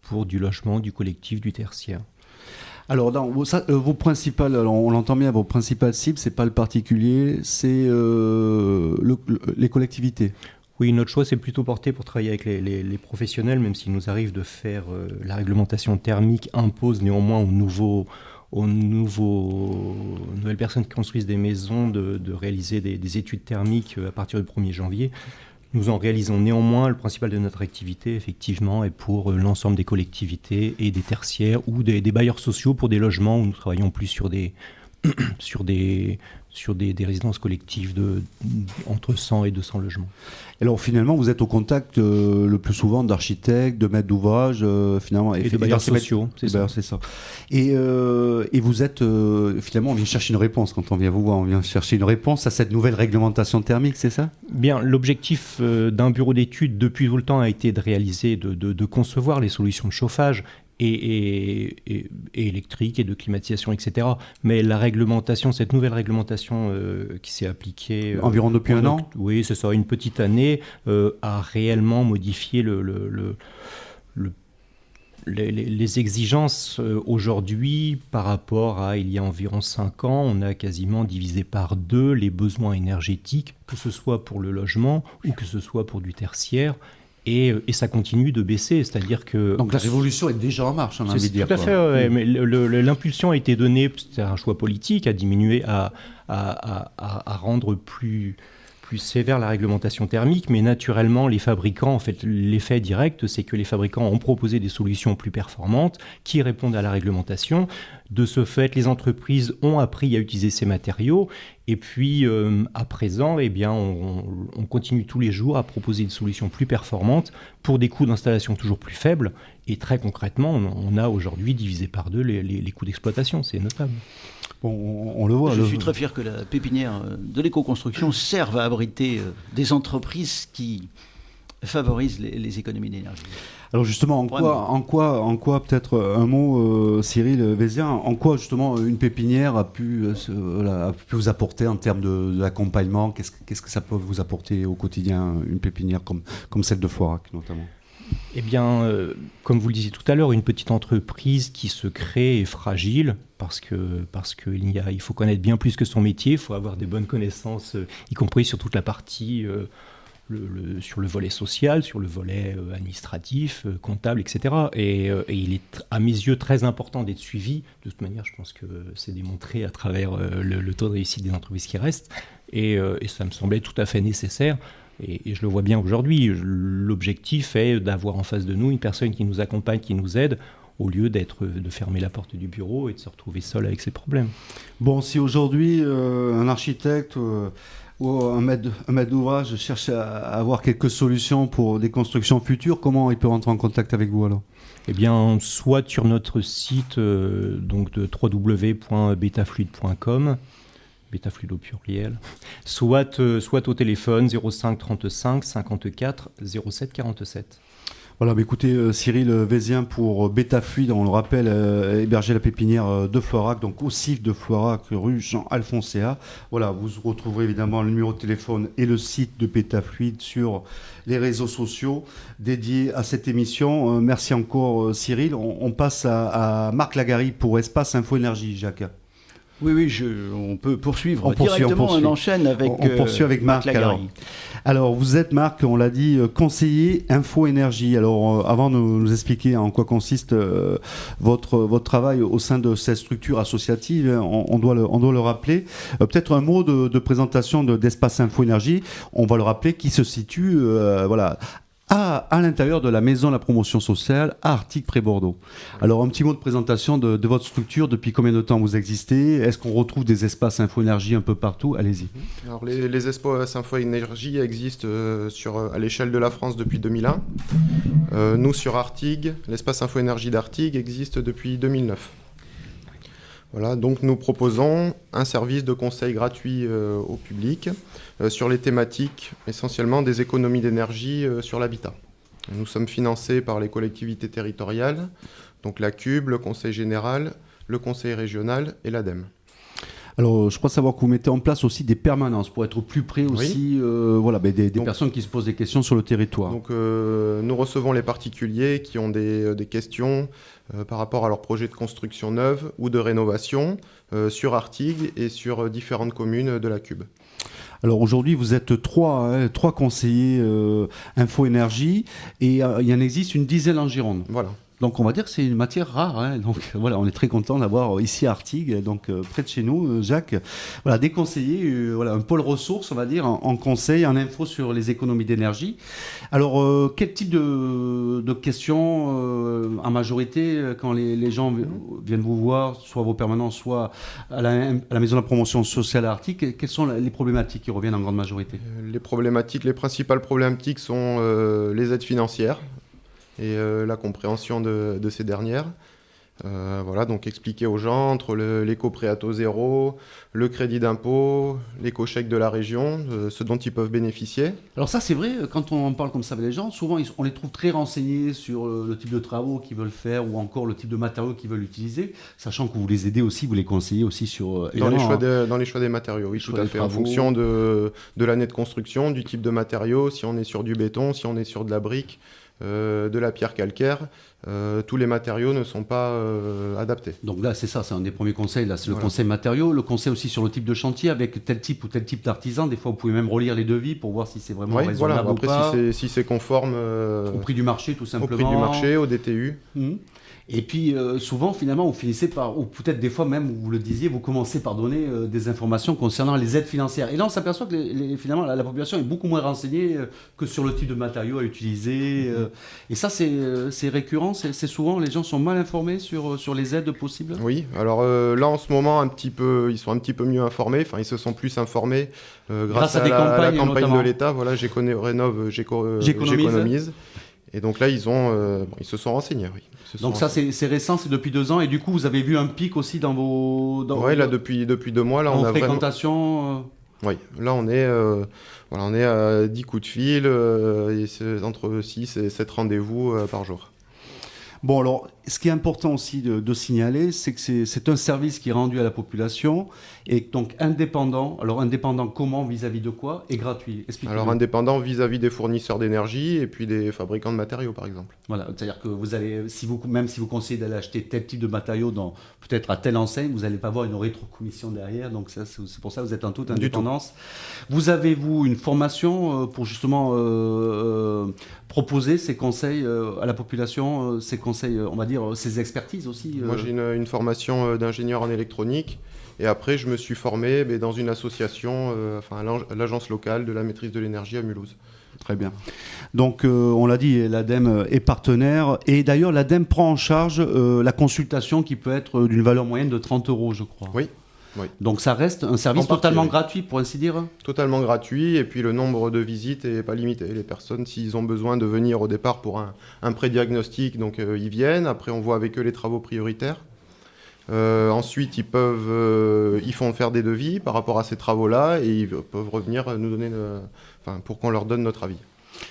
pour du logement, du collectif, du tertiaire. Alors, vos principales, alors on l'entend bien, vos principales cibles, c'est pas le particulier, c'est les collectivités. Oui, notre choix, c'est plutôt porté pour travailler avec les professionnels, même s'il nous arrive de faire la réglementation thermique impose néanmoins aux nouvelles personnes qui construisent des maisons de réaliser des études thermiques à partir du 1er janvier. Nous en réalisons néanmoins, le principal de notre activité, effectivement, est pour l'ensemble des collectivités et des tertiaires ou des bailleurs sociaux pour des logements où nous travaillons plus sur des résidences collectives entre 100 et 200 logements. Alors finalement, vous êtes au contact le plus souvent d'architectes, de maîtres d'ouvrage, finalement, et de bailleurs sociaux, c'est ça. Et vous êtes, finalement, on vient chercher une réponse quand on vient vous voir, on vient chercher une réponse à cette nouvelle réglementation thermique, c'est ça? Bien, l'objectif d'un bureau d'études depuis tout le temps a été de réaliser, de concevoir les solutions de chauffage et électrique et de climatisation, etc. Mais la réglementation, cette nouvelle réglementation qui s'est appliquée... environ depuis 1 an? Oui, c'est ça, une petite année, a réellement modifié les exigences aujourd'hui par rapport à il y a environ 5 ans. On a quasiment divisé par 2 les besoins énergétiques, que ce soit pour le logement ou que ce soit pour du tertiaire. Et ça continue de baisser, c'est-à-dire que... Donc la révolution est déjà en marche, on a envie de dire. Tout à fait, ouais, mais l'impulsion a été donnée, c'est un choix politique, à diminuer, à rendre plus sévère la réglementation thermique, mais naturellement, les fabricants, en fait, l'effet direct, c'est que les fabricants ont proposé des solutions plus performantes qui répondent à la réglementation. De ce fait, les entreprises ont appris à utiliser ces matériaux. Et puis, à présent, eh bien, on continue tous les jours à proposer des solutions plus performantes pour des coûts d'installation toujours plus faibles. Et très concrètement, on a aujourd'hui divisé par 2 les coûts d'exploitation. C'est notable. Bon, on le voit. Je suis très fier que la pépinière de l'éco-construction serve à abriter des entreprises qui favorisent les économies d'énergie. Alors justement, en quoi peut-être un mot, Cyril Vézien, en quoi justement une pépinière a pu vous apporter en termes d'accompagnement? Qu'est-ce que ça peut vous apporter au quotidien, une pépinière comme celle de Floirac notamment? Eh bien, comme vous le disiez tout à l'heure, une petite entreprise qui se crée est fragile parce qu'il faut connaître bien plus que son métier, il faut avoir des bonnes connaissances, y compris sur toute la partie, sur le volet social, sur le volet administratif, comptable, etc. Et il est, à mes yeux, très important d'être suivi. De toute manière, je pense que c'est démontré à travers le taux de réussite des entreprises qui restent. Et ça me semblait tout à fait nécessaire. Et je le vois bien aujourd'hui, l'objectif est d'avoir en face de nous une personne qui nous accompagne, qui nous aide, au lieu de fermer la porte du bureau et de se retrouver seul avec ses problèmes. Bon, si aujourd'hui un architecte ou un maître d'ouvrage cherche à avoir quelques solutions pour des constructions futures, comment il peut rentrer en contact avec vous alors? Eh bien, soit sur notre site donc de www.betafluide.com, Betafluide au pluriel, soit au téléphone 05 35 54 07 47. Voilà, bah écoutez, Cyril Vézien pour Betafluide, on le rappelle, héberger la pépinière de Floirac, donc au site de Floirac, rue Jean-Alphonséa. Voilà, vous retrouverez évidemment le numéro de téléphone et le site de Betafluide sur les réseaux sociaux dédiés à cette émission. Merci encore Cyril. On passe à Marc Lagary pour Espace Info Énergie, Jacques. Oui, on peut poursuivre directement. On enchaîne avec on poursuit avec Marc. Alors, vous êtes, Marc, on l'a dit, conseiller Info Énergie. Alors, avant de nous expliquer en quoi consiste votre travail au sein de cette structure associative, on doit le rappeler. Peut-être un mot de présentation d'Espace Info Énergie. On va le rappeler, qui se situe à l'intérieur de la maison de la promotion sociale à Artigues près Bordeaux. Alors un petit mot de présentation de votre structure, depuis combien de temps vous existez? Est-ce qu'on retrouve des espaces Info-Énergie un peu partout? Allez-y. Alors les espaces Info-Énergie existent à l'échelle de la France depuis 2001. Nous sur Artigues, l'espace Info-Énergie d'Artigues existe depuis 2009. Voilà, donc nous proposons un service de conseil gratuit au public sur les thématiques essentiellement des économies d'énergie sur l'habitat. Nous sommes financés par les collectivités territoriales, donc la CUB, le Conseil général, le Conseil régional et l'ADEME. Alors, je crois savoir que vous mettez en place aussi des permanences pour être plus près aussi des personnes qui se posent des questions sur le territoire. Donc, nous recevons les particuliers qui ont des questions par rapport à leur projet de construction neuve ou de rénovation sur Artigues et sur différentes communes de la CUB. Alors aujourd'hui, vous êtes trois conseillers Info-Énergie et il y en existe une dizaine en Gironde. Voilà. Donc on va dire que c'est une matière rare. Hein. Donc voilà, on est très content d'avoir ici à Artigues, donc près de chez nous, Jacques, voilà, des conseillers, un pôle ressources, on va dire, en conseil, en info sur les économies d'énergie. Alors quel type de questions en majorité quand les gens viennent vous voir, soit vos permanents, soit à la maison de la promotion sociale à Artigues, quelles sont les problématiques qui reviennent en grande majorité? Les principales problématiques sont les aides financières et la compréhension de ces dernières. Donc expliquer aux gens entre l'éco-prêt à taux zéro, le crédit d'impôt, l'éco-chèque de la région, ce dont ils peuvent bénéficier. Alors ça c'est vrai, quand on en parle comme ça avec les gens, souvent on les trouve très renseignés sur le type de travaux qu'ils veulent faire ou encore le type de matériaux qu'ils veulent utiliser, sachant que vous les aidez aussi, vous les conseillez aussi sur... Dans les choix des matériaux, oui, tout à fait, en fonction de l'année de construction, du type de matériaux, si on est sur du béton, si on est sur de la brique, de la pierre calcaire, tous les matériaux ne sont pas adaptés. Donc là, c'est ça, c'est un des premiers conseils, là, c'est le conseil matériaux, le conseil aussi sur le type de chantier, avec tel type ou tel type d'artisan. Des fois, vous pouvez même relire les devis pour voir si c'est vraiment raisonnable ou après, pas. si c'est conforme... au prix du marché, tout simplement. Au prix du marché, au DTU. Et puis souvent, finalement, vous finissez par, ou peut-être des fois même, vous le disiez, vous commencez par donner des informations concernant les aides financières. Et là, on s'aperçoit que finalement, la population est beaucoup moins renseignée que sur le type de matériaux à utiliser. Et ça, c'est récurrent, c'est souvent, les gens sont mal informés sur les aides possibles. Oui, alors là, en ce moment, ils sont un petit peu mieux informés, ils se sont plus informés grâce à la campagne de l'État. Voilà, Rénove, j'économise. Et donc là, ils se sont renseignés, oui. Donc ça, c'est récent, c'est depuis 2 ans. Et du coup, vous avez vu un pic aussi dans vos... Oui, là, depuis 2 mois, là, on a fréquentation Oui, là, on est à 10 coups de fil, et c'est entre 6 et 7 rendez-vous par jour. Bon, alors, ce qui est important aussi de signaler, c'est que c'est un service qui est rendu à la population et donc indépendant. Alors, indépendant comment, vis-à-vis de quoi, et gratuit. Expliquez-nous. Alors, indépendant vis-à-vis des fournisseurs d'énergie et puis des fabricants de matériaux, par exemple. Voilà, c'est-à-dire que vous allez, même si vous conseillez d'aller acheter tel type de matériaux peut-être à telle enseigne, vous n'allez pas avoir une rétrocommission derrière. Donc, c'est pour ça que vous êtes en toute indépendance. Vous avez, une formation pour justement proposer ces conseils à la population, ces conseils, on va dire, ces expertises aussi Moi, j'ai une formation d'ingénieur en électronique. Et après, je me suis formé dans une association, à l'agence locale de la maîtrise de l'énergie à Mulhouse. Très bien. Donc, on l'a dit, l'ADEME est partenaire. Et d'ailleurs, l'ADEME prend en charge la consultation qui peut être d'une valeur moyenne de 30 €, je crois. Oui. Donc, ça reste un service totalement gratuit, pour ainsi dire. Totalement gratuit. Et puis, le nombre de visites n'est pas limité. Les personnes, s'ils ont besoin de venir au départ pour un pré-diagnostic, donc ils viennent. Après, on voit avec eux les travaux prioritaires. Ensuite, ils font faire des devis par rapport à ces travaux-là et ils peuvent revenir nous donner, pour qu'on leur donne notre avis.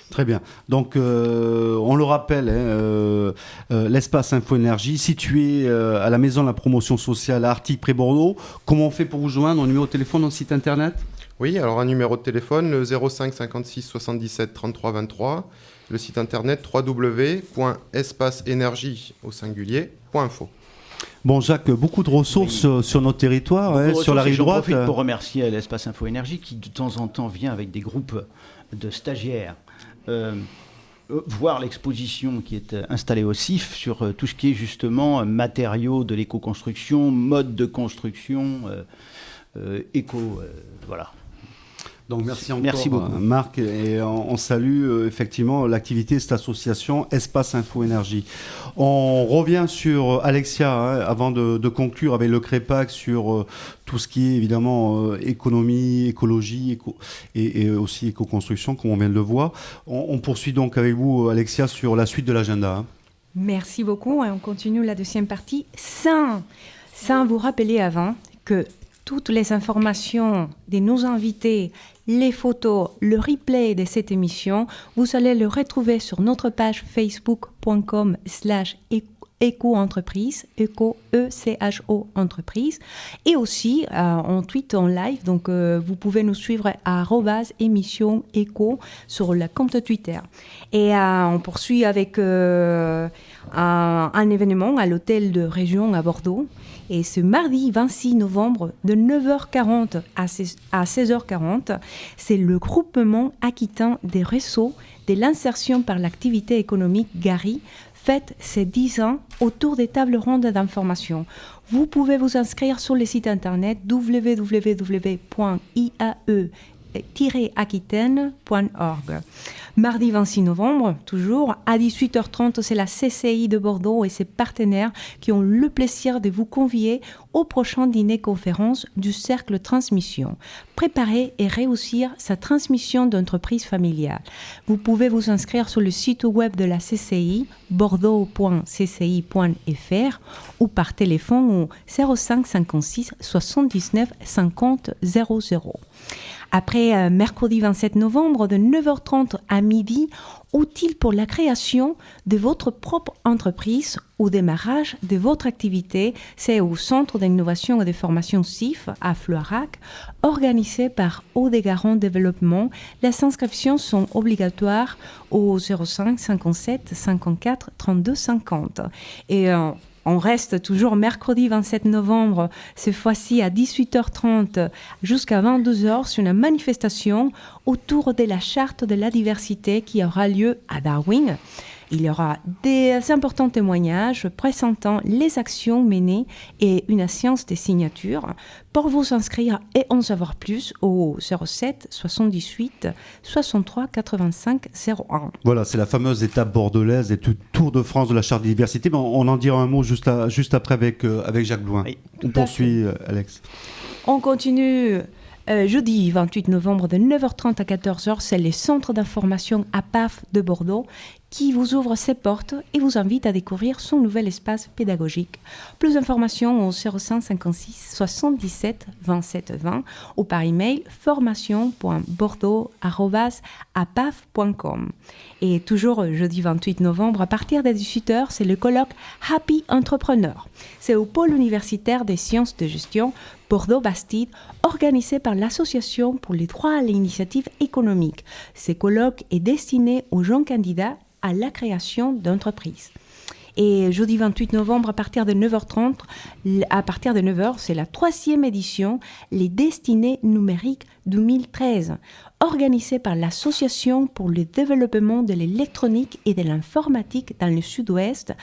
Très bien. Donc, on le rappelle, l'espace Info-Énergie, situé à la maison de la promotion sociale à Artigues près Bordeaux. Comment on fait pour vous joindre? Un numéro de téléphone, un site internet? Oui, alors un numéro de téléphone, le 05 56 77 33 23. Le site internet www.espaceenergie.info. Bon, Jacques, beaucoup de ressources sur notre territoire, sur la rive droite. Je profite pour remercier l'espace Info-Énergie qui, de temps en temps, vient avec des groupes de stagiaires voir l'exposition qui est installée au CIF sur tout ce qui est justement matériaux de l'éco-construction, mode de construction, voilà. Donc merci encore, Merci beaucoup. Marc, et on salue effectivement l'activité de cette association Espace Info Énergie. On revient sur Alexia, avant de conclure avec le CREPAC sur tout ce qui est évidemment économie, écologie et aussi éco-construction, comme on vient de le voir. On poursuit donc avec vous, Alexia, sur la suite de l'agenda. Merci beaucoup. Et on continue la deuxième partie. Sans vous rappeler avant que toutes les informations de nos invités, les photos, le replay de cette émission, vous allez le retrouver sur notre page facebook.com/éco-entreprise, éco, E-C-H-O, entreprise, et aussi en tweet en live. Donc, vous pouvez nous suivre à @émission éco sur le compte Twitter. Et on poursuit avec un événement à l'hôtel de région à Bordeaux. Et ce mardi 26 novembre, de 9h40 à 16h40, c'est le groupement aquitain des réseaux de l'insertion par l'activité économique GARI fête ses 10 ans autour des tables rondes d'information. Vous pouvez vous inscrire sur le site internet www.iae-aquitaine.org. Mardi 26 novembre, toujours, à 18h30, c'est la CCI de Bordeaux et ses partenaires qui ont le plaisir de vous convier au prochain dîner-conférence du Cercle Transmission. Préparer et réussir sa transmission d'entreprise familiale. Vous pouvez vous inscrire sur le site web de la CCI, bordeaux.cci.fr, ou par téléphone au 05 56 79 50 00. Après mercredi 27 novembre, de 9h30 à midi, utile pour la création de votre propre entreprise ou démarrage de votre activité, c'est au Centre d'innovation et de formation CIF à Floirac, organisé par Haut-des-Garons Développement. Les inscriptions sont obligatoires au 05 57 54 32 50. Et on reste toujours mercredi 27 novembre, cette fois-ci à 18h30 jusqu'à 22h, sur une manifestation autour de la charte de la diversité qui aura lieu à Darwin. Il y aura des importants témoignages présentant les actions menées et une séance de signature. Pour vous inscrire et en savoir plus, au 07 78 63 85 01. Voilà, c'est la fameuse étape bordelaise et tout Tour de France de la Charte de diversité. Mais on en dira un mot juste après avec Jacques Blouin. Oui, on poursuit, Alex. On continue. Jeudi 28 novembre de 9h30 à 14h, c'est le centre d'information APAF de Bordeaux qui vous ouvre ses portes et vous invite à découvrir son nouvel espace pédagogique. Plus d'informations au 05 56 77 27 20 ou par email formation.bordeaux@apaf.com. Et toujours jeudi 28 novembre, à partir de 18h, c'est le colloque Happy Entrepreneur. C'est au pôle universitaire des sciences de gestion Bordeaux-Bastide, organisé par l'Association pour les droits à l'initiative économique. Ce colloque est destiné aux jeunes candidats à la création d'entreprises. Et jeudi 28 novembre, à partir de 9h30, c'est la 3e édition, les Destinées numériques 2013, organisée par l'Association pour le développement de l'électronique et de l'informatique dans le sud-ouest,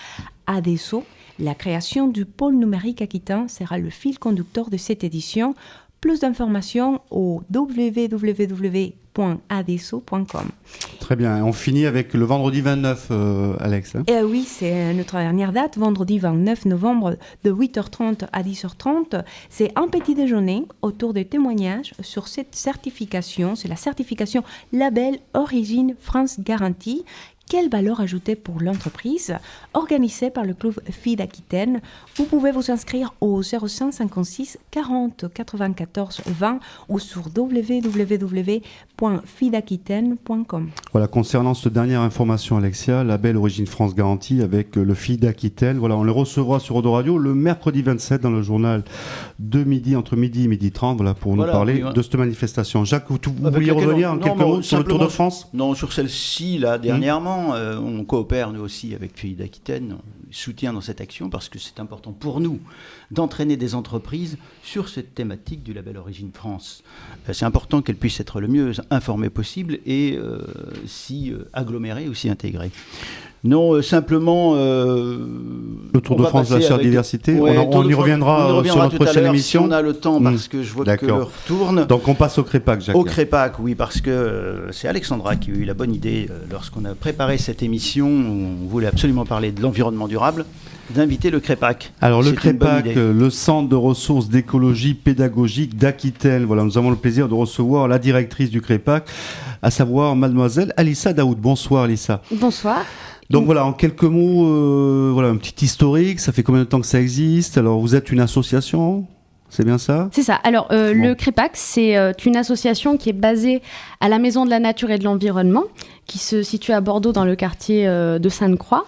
ADESO. La création du pôle numérique aquitain sera le fil conducteur de cette édition. Plus d'informations au www.adeso.com. Très bien. On finit avec le vendredi 29, Alex. Oui, c'est notre dernière date, vendredi 29 novembre de 8h30 à 10h30. C'est un petit déjeuner autour des témoignages sur cette certification. C'est la certification Label Origine France Garantie. Quelle valeur ajoutée pour l'entreprise, organisée par le club FID Aquitaine. Vous pouvez vous inscrire au 05 56 40 94 20 ou sur www.fidaquitaine.com. Voilà, concernant cette dernière information, Alexia, Label Origine France Garantie avec le FID Aquitaine. Voilà, on le recevra sur Odo Radio le mercredi 27 dans le journal de midi, entre midi et midi 30, voilà, pour nous parler de cette manifestation. Jacques, vous vouliez revenir en quelques mots sur le Tour de France ? Non, sur celle-ci, là, dernièrement. On coopère nous aussi avec FID Aquitaine, on soutient dans cette action parce que c'est important pour nous d'entraîner des entreprises sur cette thématique du label Origine France. C'est important qu'elles puissent être le mieux informées possible et s'y agglomérer ou s'y intégrer. Non, simplement Le Tour de France de la chaire diversité, Ouais, on y reviendra sur notre tout à prochaine l'heure, émission. Si on a le temps, parce que je vois que l'heure tourne. Donc on passe au Crépac, Jacques. Au Crépac, oui, parce que c'est Alexandra qui a eu la bonne idée, lorsqu'on a préparé cette émission, on voulait absolument parler de l'environnement durable, d'inviter le Crépac. Alors le Crépac, le Centre de ressources d'écologie pédagogique d'Aquitaine. Voilà, nous avons le plaisir de recevoir la directrice du Crépac, à savoir mademoiselle Alissa Daoud. Bonsoir Alissa. Bonsoir. Donc voilà, en quelques mots, voilà un petit historique. Ça fait combien de temps que ça existe? Alors vous êtes une association, c'est bien ça? C'est ça. Alors le Crépac, c'est une association qui est basée à la Maison de la Nature et de l'Environnement, qui se situe à Bordeaux dans le quartier de Sainte-Croix.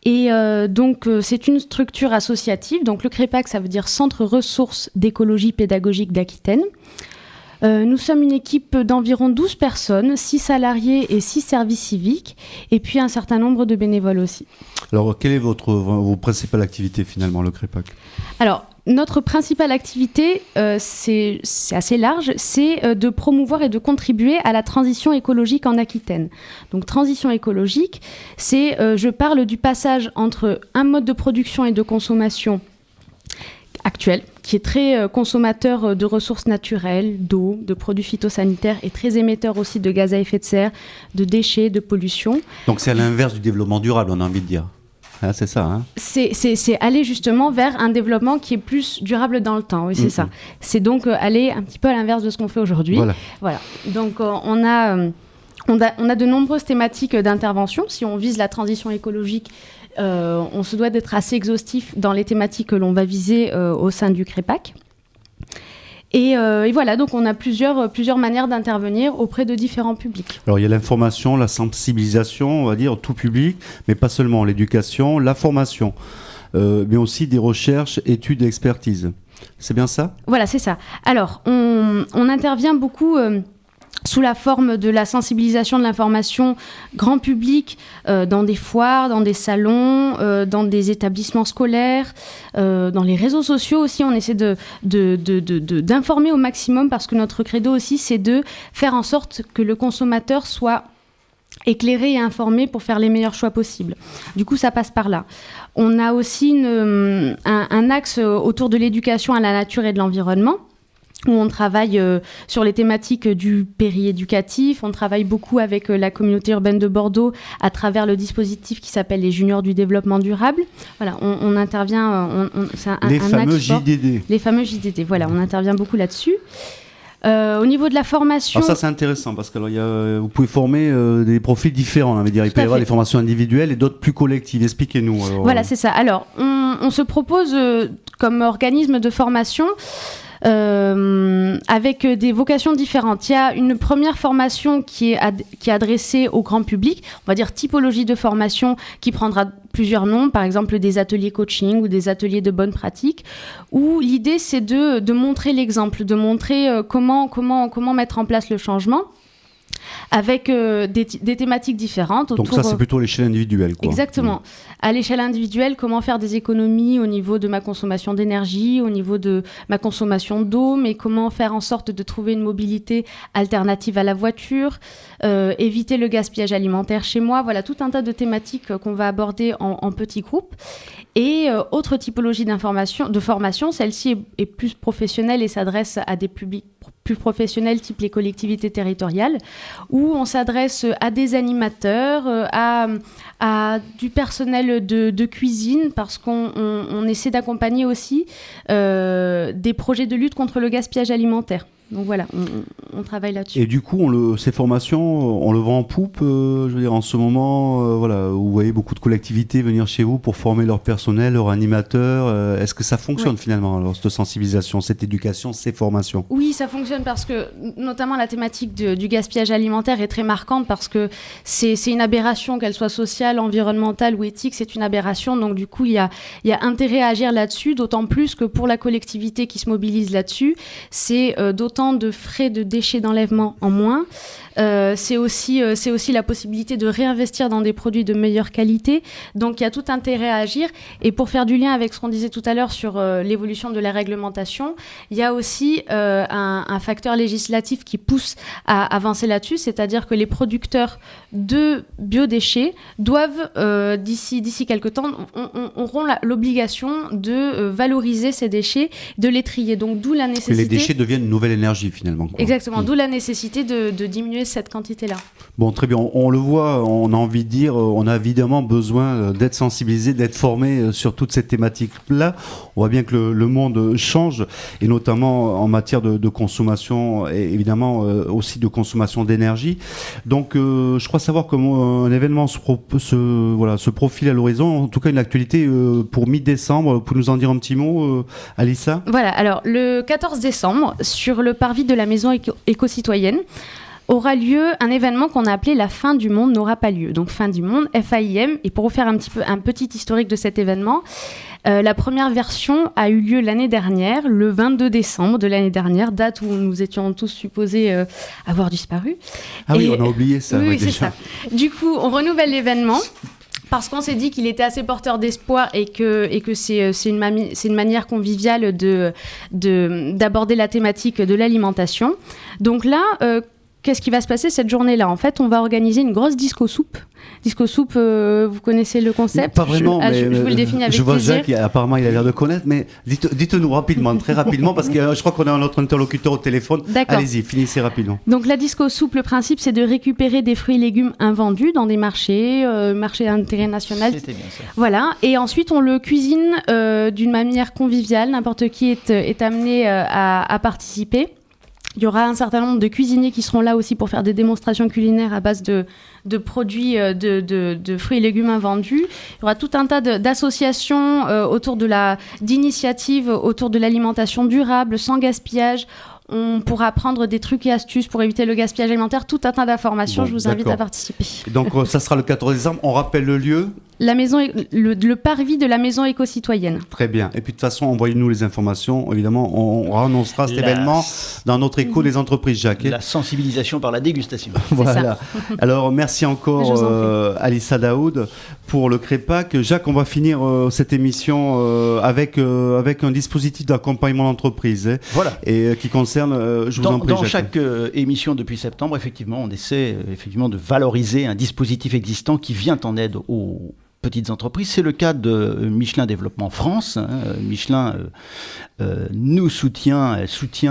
Et donc, c'est une structure associative. Donc, le Crépac, ça veut dire Centre Ressources d'écologie pédagogique d'Aquitaine. Nous sommes une équipe d'environ 12 personnes, 6 salariés et 6 services civiques, et puis un certain nombre de bénévoles aussi. Alors, quelle est vos principales activités finalement, le Crépac? Alors, notre principale activité, c'est assez large, c'est de promouvoir et de contribuer à la transition écologique en Aquitaine. Donc, transition écologique, c'est, je parle du passage entre un mode de production et de consommation actuel, qui est très consommateur de ressources naturelles, d'eau, de produits phytosanitaires et très émetteur aussi de gaz à effet de serre, de déchets, de pollution. Donc, c'est à l'inverse du développement durable, on a envie de dire. Ah, c'est ça, hein. C'est aller justement vers un développement qui est plus durable dans le temps, oui, c'est ça. C'est donc aller un petit peu à l'inverse de ce qu'on fait aujourd'hui. Voilà. Donc, on a de nombreuses thématiques d'intervention. Si on vise la transition écologique, on se doit d'être assez exhaustif dans les thématiques que l'on va viser au sein du Crépac. Et voilà, donc on a plusieurs manières d'intervenir auprès de différents publics. Alors il y a l'information, la sensibilisation, on va dire, tout public, mais pas seulement l'éducation, la formation, mais aussi des recherches, études et expertises. C'est bien ça? Voilà, c'est ça. Alors, on intervient beaucoup sous la forme de la sensibilisation de l'information grand public dans des foires, dans des salons, dans des établissements scolaires, dans les réseaux sociaux aussi. On essaie d'informer au maximum parce que notre credo aussi, c'est de faire en sorte que le consommateur soit éclairé et informé pour faire les meilleurs choix possibles. Du coup, ça passe par là. On a aussi un axe autour de l'éducation à la nature et de l'environnement, où on travaille sur les thématiques du périéducatif. On travaille beaucoup avec la communauté urbaine de Bordeaux à travers le dispositif qui s'appelle les Juniors du développement durable. Voilà, on intervient... c'est les fameux JDD. Les fameux JDD, voilà, on intervient beaucoup là-dessus. Au niveau de la formation... Alors ça, c'est intéressant parce que vous pouvez former des profils différents. Il peut y avoir des formations individuelles et d'autres plus collectives. Expliquez-nous. Voilà, c'est ça. Alors, on se propose comme organisme de formation... avec des vocations différentes. Il y a une première formation qui est adressée au grand public, on va dire typologie de formation qui prendra plusieurs noms, par exemple des ateliers coaching ou des ateliers de bonne pratique, où l'idée c'est de montrer l'exemple, de montrer comment mettre en place le changement, avec des thématiques différentes. Donc ça, c'est plutôt à l'échelle individuelle, quoi. Exactement. À l'échelle individuelle, comment faire des économies au niveau de ma consommation d'énergie, au niveau de ma consommation d'eau, mais comment faire en sorte de trouver une mobilité alternative à la voiture, éviter le gaspillage alimentaire chez moi. Voilà, tout un tas de thématiques qu'on va aborder en petits groupes. Et autre typologie de formation, celle-ci est plus professionnelle et s'adresse à des publics plus professionnels, type les collectivités territoriales, où on s'adresse à des animateurs, à du personnel de cuisine, parce qu'on essaie d'accompagner aussi des projets de lutte contre le gaspillage alimentaire. Donc voilà, on travaille là-dessus. Et du coup, ces formations, on le vend en poupe, je veux dire, en ce moment, voilà, vous voyez beaucoup de collectivités venir chez vous pour former leur personnel, leurs animateurs. Est-ce que ça fonctionne finalement, alors, cette sensibilisation, cette éducation, ces formations? Oui, ça fonctionne parce que, notamment la thématique du gaspillage alimentaire est très marquante parce que c'est une aberration, qu'elle soit sociale, environnementale ou éthique, c'est une aberration. Donc du coup, il y a intérêt à agir là-dessus, d'autant plus que pour la collectivité qui se mobilise là-dessus, c'est d'autant de frais de déchets d'enlèvement en moins, c'est aussi la possibilité de réinvestir dans des produits de meilleure qualité. Donc il y a tout intérêt à agir. Et pour faire du lien avec ce qu'on disait tout à l'heure sur l'évolution de la réglementation, il y a aussi un facteur législatif qui pousse à avancer là-dessus, c'est-à-dire que les producteurs de biodéchets doivent, d'ici quelques temps, auront l'obligation de valoriser ces déchets, de les trier. Donc d'où la nécessité... Que les déchets deviennent une nouvelle énergie finalement. Quoi. Exactement, d'où la nécessité de diminuer cette quantité-là. Bon, très bien, on le voit, on a envie de dire, on a évidemment besoin d'être sensibilisé, d'être formé sur toute cette thématique-là. On voit bien que le monde change, et notamment en matière de consommation, et évidemment aussi de consommation d'énergie. Donc je crois savoir comment un événement se profile à l'horizon, en tout cas une actualité pour mi-décembre. Pour nous en dire un petit mot, Alissa ? Voilà, alors le 14 décembre, sur le parvis de la maison éco-citoyenne, aura lieu un événement qu'on a appelé la fin du monde n'aura pas lieu. Donc fin du monde, FAIM. Et pour vous faire un petit historique de cet événement, la première version a eu lieu l'année dernière, le 22 décembre de l'année dernière, date où nous étions tous supposés avoir disparu. Ah oui, on a oublié ça. Oui, déjà. c'est ça. Du coup, on renouvelle l'événement. Parce qu'on s'est dit qu'il était assez porteur d'espoir et que c'est une manière conviviale d'aborder la thématique de l'alimentation. Donc là, qu'est-ce qui va se passer cette journée-là ? En fait, on va organiser une grosse disco-soupe. Disco-soupe, vous connaissez le concept ? Pas vraiment, mais je vous le définis avec je vois plaisir. Jacques, apparemment il a l'air de connaître, mais dites-nous rapidement, très rapidement, parce que je crois qu'on a notre interlocuteur au téléphone. D'accord. Allez-y, finissez rapidement. Donc la disco-soupe, le principe, c'est de récupérer des fruits et légumes invendus dans des marchés d'intérêt national. C'était bien ça. Voilà, et ensuite on le cuisine d'une manière conviviale, n'importe qui est amené à participer. Il y aura un certain nombre de cuisiniers qui seront là aussi pour faire des démonstrations culinaires à base de produits, de fruits et légumes invendus. Il y aura tout un tas d'associations d'initiatives autour de l'alimentation durable, sans gaspillage. On pourra prendre des trucs et astuces pour éviter le gaspillage alimentaire, tout un tas d'informations. Bon, je vous invite d'accord. à participer. Donc ça sera le 14 décembre, on rappelle le lieu. Le parvis de la maison éco-citoyenne. Très bien. Et puis de toute façon, envoyez-nous les informations. Évidemment, on annoncera cet événement dans notre écho des entreprises, Jacques. La sensibilisation par la dégustation. Voilà. Alors, merci encore, Je vous en Alissa Daoud, pour le CREPAC. Jacques, on va finir cette émission avec un dispositif d'accompagnement d'entreprise. Voilà. Et qui concerne, je vous en prie, Dans Jacques. chaque émission depuis septembre, effectivement, on essaie de valoriser un dispositif existant qui vient en aide aux petites entreprises. C'est le cas de Michelin Développement France. Michelin nous soutient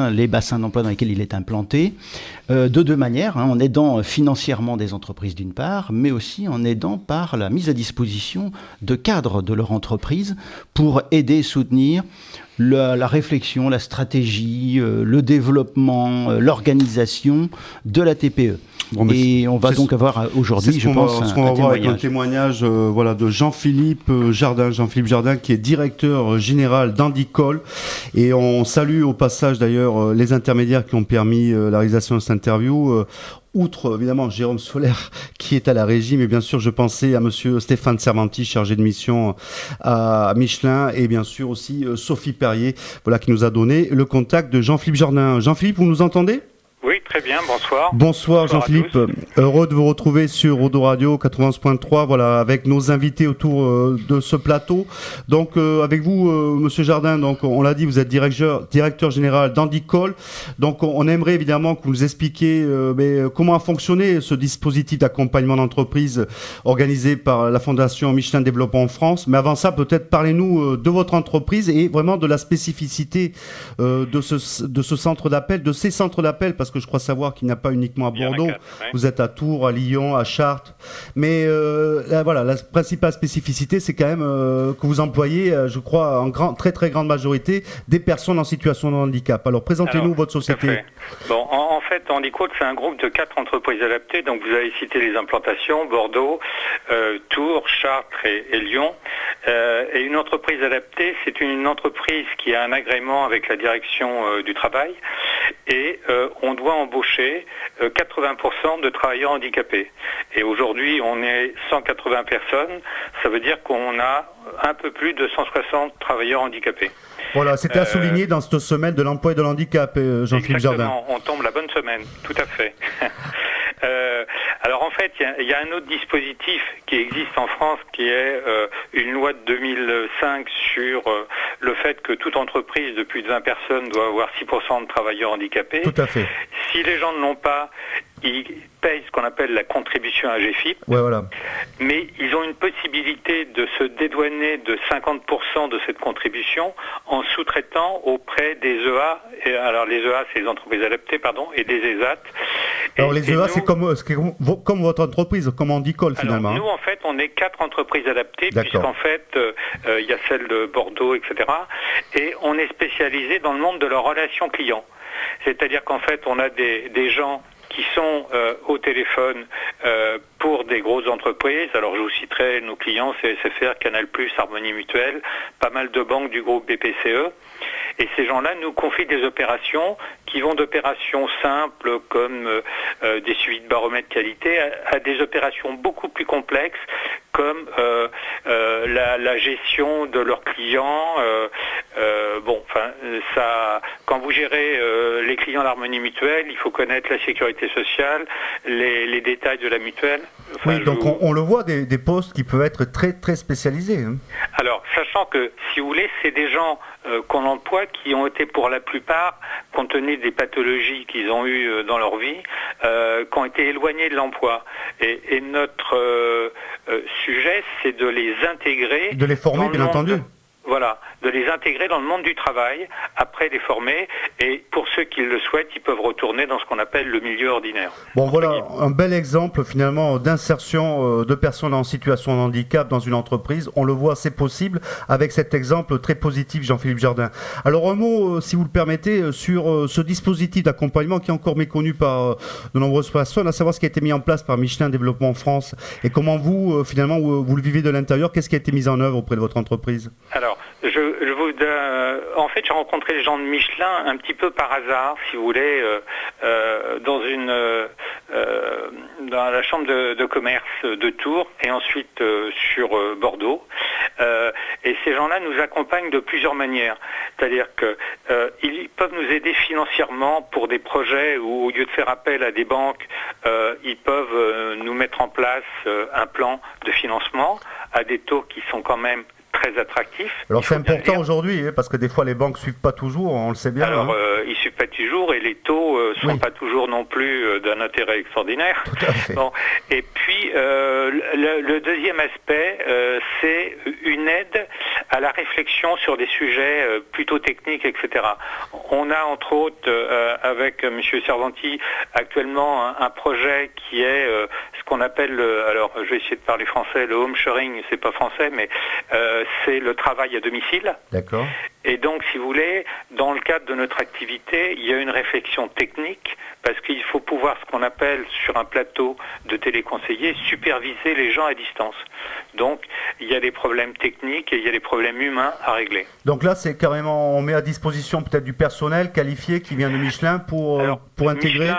les bassins d'emploi dans lesquels il est implanté de deux manières, en aidant financièrement des entreprises d'une part, mais aussi en aidant par la mise à disposition de cadres de leur entreprise pour aider et soutenir la réflexion, la stratégie, le développement, l'organisation de la TPE. Bon, et on va donc avoir aujourd'hui, je pense, ce qu'on va voir avec un témoignage. témoignage de Jean-Philippe Jardin, qui est directeur général d'Andicol. Et on salue au passage d'ailleurs les intermédiaires qui ont permis la réalisation de cette interview. Outre, évidemment, Jérôme Solaire, qui est à la régie, mais bien sûr, je pensais à monsieur Stéphane Servanti, chargé de mission à Michelin, et bien sûr aussi Sophie Perrier, voilà, qui nous a donné le contact de Jean-Philippe Jardin. Jean-Philippe, vous nous entendez ? Oui, très bien, bonsoir. Bonsoir Jean-Philippe, heureux de vous retrouver sur Odo Radio 91.3, voilà, avec nos invités autour de ce plateau. Donc avec vous, Monsieur Jardin, donc on l'a dit, vous êtes directeur général d'Andicol. Donc on aimerait évidemment que vous nous expliquiez comment a fonctionné ce dispositif d'accompagnement d'entreprise organisé par la Fondation Michelin Développement en France. Mais avant ça, peut-être parlez-nous de votre entreprise et vraiment de la spécificité de ce centre d'appel, de ces centres d'appel, parce que je crois savoir qu'il n'y a pas uniquement à Bordeaux. 4, ouais. Vous êtes à Tours, à Lyon, à Chartres. Mais la principale spécificité, c'est quand même que vous employez, je crois, en très très grande majorité, des personnes en situation de handicap. Alors présentez-nous votre société. Bon, en fait, Andicol, c'est un groupe de 4 entreprises adaptées. Donc vous avez cité les implantations, Bordeaux, Tours, Chartres et Lyon. Et une entreprise adaptée, c'est une entreprise qui a un agrément avec la direction du travail. Et on doit embaucher 80% de travailleurs handicapés. Et aujourd'hui, on est 180 personnes. Ça veut dire qu'on a un peu plus de 160 travailleurs handicapés. Voilà, c'était à souligner dans cette semaine de l'emploi et de l'handicap, Jean-Philippe Jardin. Exactement, on tombe la bonne semaine, tout à fait. Alors en fait, il y a un autre dispositif qui existe en France qui est une loi de 2005 sur le fait que toute entreprise de plus de 20 personnes doit avoir 6% de travailleurs handicapés. Tout à fait. Si les gens ne l'ont pas, ils payent ce qu'on appelle la contribution AGFIP. Ouais, voilà. Mais ils ont une possibilité de se dédouaner de 50% de cette contribution en sous-traitant auprès des EA. Alors les EA, c'est les entreprises adaptées, pardon, et des ESAT. Alors les EA, c'est comme votre entreprise, comme Handicol finalement. Alors, nous, en fait, on est 4 entreprises adaptées, D'accord. puisqu'en fait, il y a celle de Bordeaux, etc. Et on est spécialisé dans le monde de la relation client. C'est-à-dire qu'en fait, on a des gens qui sont au téléphone pour des grosses entreprises. Alors je vous citerai nos clients, c'est SFR, Canal+, Harmonie Mutuelle, pas mal de banques du groupe BPCE. Et ces gens-là nous confient des opérations qui vont d'opérations simples comme des suivis de baromètre qualité à des opérations beaucoup plus complexes comme la gestion de leurs clients. Quand vous gérez les clients de l'Harmonie Mutuelle, il faut connaître la sécurité sociale, les détails de la mutuelle. Oui, donc on le voit, des postes qui peuvent être très très spécialisés. Hein. Alors, sachant que, si vous voulez, c'est des gens qu'on emploie qui ont été pour la plupart, compte tenu des pathologies qu'ils ont eues dans leur vie, qui ont été éloignés de l'emploi. Et notre sujet, c'est de les intégrer... De les former, bien entendu. Voilà, de les intégrer dans le monde du travail, après les former, et pour ceux qui le souhaitent, ils peuvent retourner dans ce qu'on appelle le milieu ordinaire. Bon, voilà un bel exemple finalement d'insertion de personnes en situation de handicap dans une entreprise. On le voit, c'est possible, avec cet exemple très positif, Jean-Philippe Jardin. Alors un mot, si vous le permettez, sur ce dispositif d'accompagnement qui est encore méconnu par de nombreuses personnes, à savoir ce qui a été mis en place par Michelin Développement France, et comment vous, finalement, vous le vivez de l'intérieur. Qu'est-ce qui a été mis en œuvre auprès de votre entreprise ? Alors, en fait, j'ai rencontré les gens de Michelin un petit peu par hasard, si vous voulez, dans la chambre de commerce de Tours et ensuite sur Bordeaux. Et ces gens-là nous accompagnent de plusieurs manières. C'est-à-dire qu'ils peuvent nous aider financièrement pour des projets où, au lieu de faire appel à des banques, ils peuvent nous mettre en place un plan de financement à des taux qui sont quand même très attractif. Alors c'est important aujourd'hui, parce que des fois les banques ne suivent pas toujours, on le sait bien. Alors ils ne suivent pas toujours et les taux ne sont pas toujours non plus d'un intérêt extraordinaire. Tout à fait. Bon. Et puis le deuxième aspect, c'est une aide à la réflexion sur des sujets plutôt techniques, etc. On a entre autres avec M. Servanti actuellement un projet qui est ce qu'on appelle, alors je vais essayer de parler français, le home sharing, c'est pas français, mais c'est le travail à domicile. D'accord. Et donc, si vous voulez, dans le cadre de notre activité, il y a une réflexion technique parce qu'il faut pouvoir, ce qu'on appelle sur un plateau de téléconseiller, superviser les gens à distance. Donc, il y a des problèmes techniques et il y a des problèmes humains à régler. Donc là, c'est carrément, on met à disposition peut-être du personnel qualifié qui vient de Michelin pour intégrer.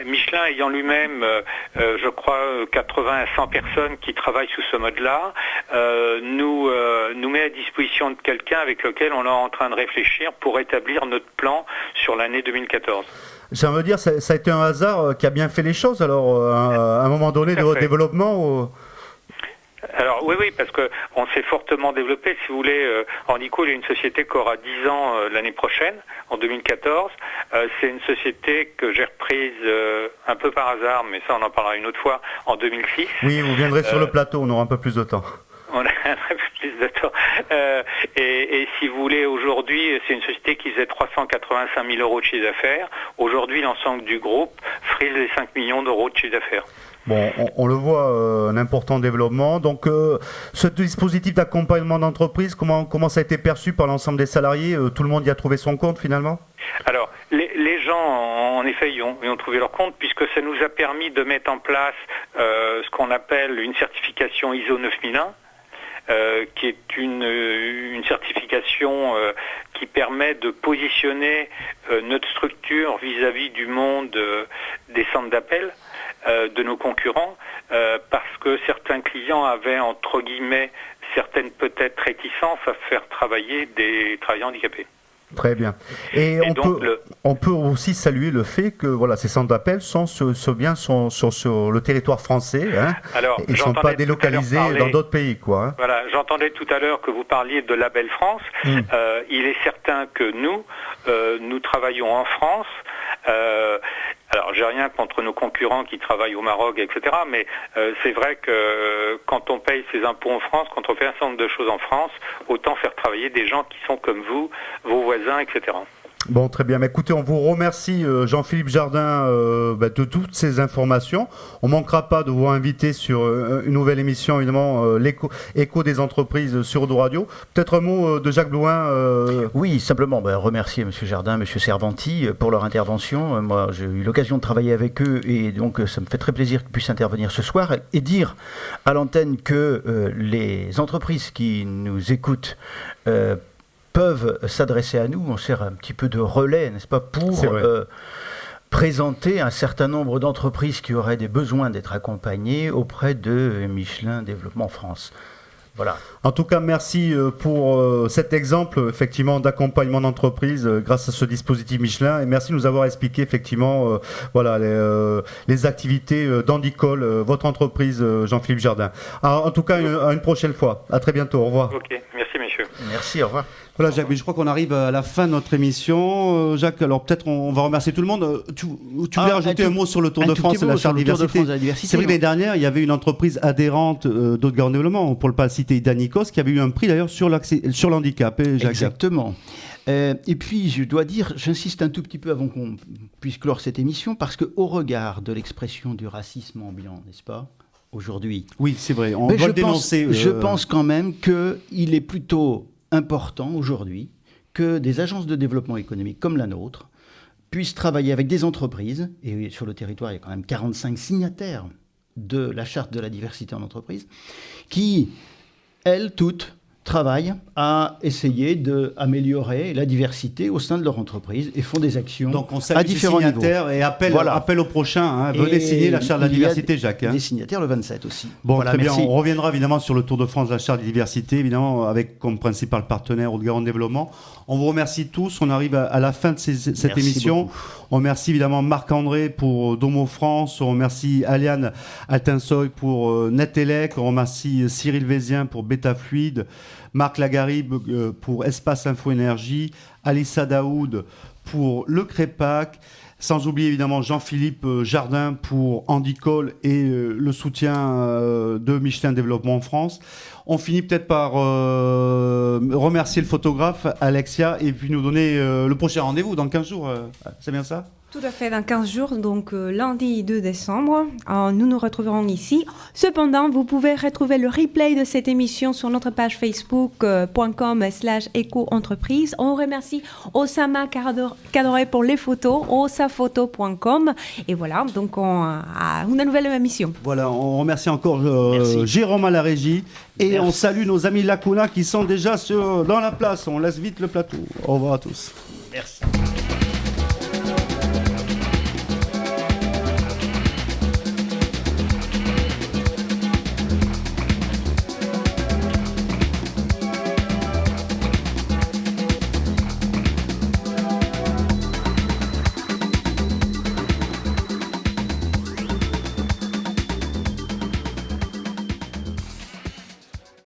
Michelin ayant lui-même, je crois, 80 à 100 personnes qui travaillent sous ce mode-là, nous met à disposition de quelqu'un avec lequel on est en train de réfléchir pour établir notre plan sur l'année 2014. Ça veut dire, ça a été un hasard qui a bien fait les choses, alors, à un moment donné de votre développement Alors oui, parce qu'on s'est fortement développé. Si vous voulez, Handicol est une société qui aura 10 ans l'année prochaine, en 2014. C'est une société que j'ai reprise un peu par hasard, mais ça on en parlera une autre fois, en 2006. Oui, vous viendrez sur le plateau, on aura un peu plus de temps. On a un peu plus de temps. Et si vous voulez, aujourd'hui, c'est une société qui faisait 385 000 euros de chiffre d'affaires. Aujourd'hui, l'ensemble du groupe frise les 5 millions d'euros de chiffre d'affaires. Bon, on le voit, un important développement. Donc, ce dispositif d'accompagnement d'entreprise, comment ça a été perçu par l'ensemble des salariés ? Tout le monde y a trouvé son compte finalement ? Alors, les gens, en effet, y ont trouvé leur compte, puisque ça nous a permis de mettre en place ce qu'on appelle une certification ISO 9001, qui est une certification qui permet de positionner notre structure vis-à-vis du monde des centres d'appel, de nos concurrents, parce que certains clients avaient, entre guillemets, certaines peut-être réticences à faire travailler des travailleurs handicapés. Très bien. Et on peut aussi saluer le fait que voilà, ces centres d'appel sont sur le territoire français. Hein, alors, ils ne sont pas délocalisés dans d'autres pays. Quoi, hein. Voilà, j'entendais tout à l'heure que vous parliez de Label France. Il est certain que nous travaillons en France. Alors, j'ai rien contre nos concurrents qui travaillent au Maroc, etc. Mais c'est vrai que quand on paye ses impôts en France, quand on fait un certain nombre de choses en France, autant faire travailler des gens qui sont comme vous, vos voisins, etc. Bon, très bien. Mais écoutez, on vous remercie, Jean-Philippe Jardin, de toutes ces informations. On ne manquera pas de vous inviter sur une nouvelle émission, évidemment, l'écho des entreprises sur Odo Radio. Peut-être un mot de Jacques Blouin. Oui, simplement remercier M. Jardin, M. Servanti pour leur intervention. Moi, j'ai eu l'occasion de travailler avec eux et donc ça me fait très plaisir qu'ils puissent intervenir ce soir et dire à l'antenne que les entreprises qui nous écoutent peuvent s'adresser à nous, on sert un petit peu de relais, n'est-ce pas, pour présenter un certain nombre d'entreprises qui auraient des besoins d'être accompagnées auprès de Michelin Développement France. Voilà. En tout cas, merci pour cet exemple effectivement d'accompagnement d'entreprise grâce à ce dispositif Michelin et merci de nous avoir expliqué effectivement les activités d'Handicol, votre entreprise Jean-Philippe Jardin. Alors, en tout cas, à une prochaine fois. À très bientôt. Au revoir. Ok, merci messieurs. Merci, au revoir. Voilà Jacques, mais je crois qu'on arrive à la fin de notre émission. Jacques, alors peut-être on va remercier tout le monde. Tu voulais rajouter un mot sur le Tour de France et la charte diversité. C'est vrai que l'année dernière, il y avait une entreprise adhérente d'Haute-Garonne Développement, pour ne pas le citer, Idanikos, qui avait eu un prix d'ailleurs sur l'handicap. Jacques. Exactement. Et puis, je dois dire, j'insiste un tout petit peu avant qu'on puisse clore cette émission, parce qu'au regard de l'expression du racisme ambiant, n'est-ce pas, aujourd'hui. Oui, c'est vrai, on doit le dénoncer. Je pense quand même qu'il est plutôt important aujourd'hui que des agences de développement économique comme la nôtre puissent travailler avec des entreprises, et sur le territoire il y a quand même 45 signataires de la charte de la diversité en entreprise, qui, elles toutes, travaillent à essayer d'améliorer la diversité au sein de leur entreprise et font des actions donc on à différents niveaux. Et appel au prochain. Hein, venez signer la charte de la diversité, Jacques. Des signataires le 27 aussi. Bon, voilà, très merci. bien. On reviendra évidemment sur le Tour de France de la charte de la diversité, évidemment, avec comme principal partenaire Haute-Garonne Développement. On vous remercie tous. On arrive à la fin de cette émission. Beaucoup. On remercie évidemment Marc-André pour Domo France. On remercie Aliane Altinsoy pour Netelec. On remercie Cyril Vézien pour Beta Fluide. Marc Lagarib pour Espace Info Énergie, Alissa Daoud pour Le Crépac, sans oublier évidemment Jean-Philippe Jardin pour Handicol et le soutien de Michelin Développement France. On finit peut-être par remercier le photographe Alexia et puis nous donner le prochain rendez-vous dans 15 jours. C'est bien ça ? Tout à fait, dans 15 jours, donc lundi 2 décembre, nous nous retrouverons ici. Cependant, vous pouvez retrouver le replay de cette émission sur notre page facebook.com/éco-entreprise. On remercie Osama Kadoré pour les photos, osafoto.com. Et voilà, donc on a une nouvelle émission. Voilà, on remercie encore Jérôme à la régie. Et on salue nos amis Lacuna qui sont déjà dans la place. On laisse vite le plateau. Au revoir à tous. Merci.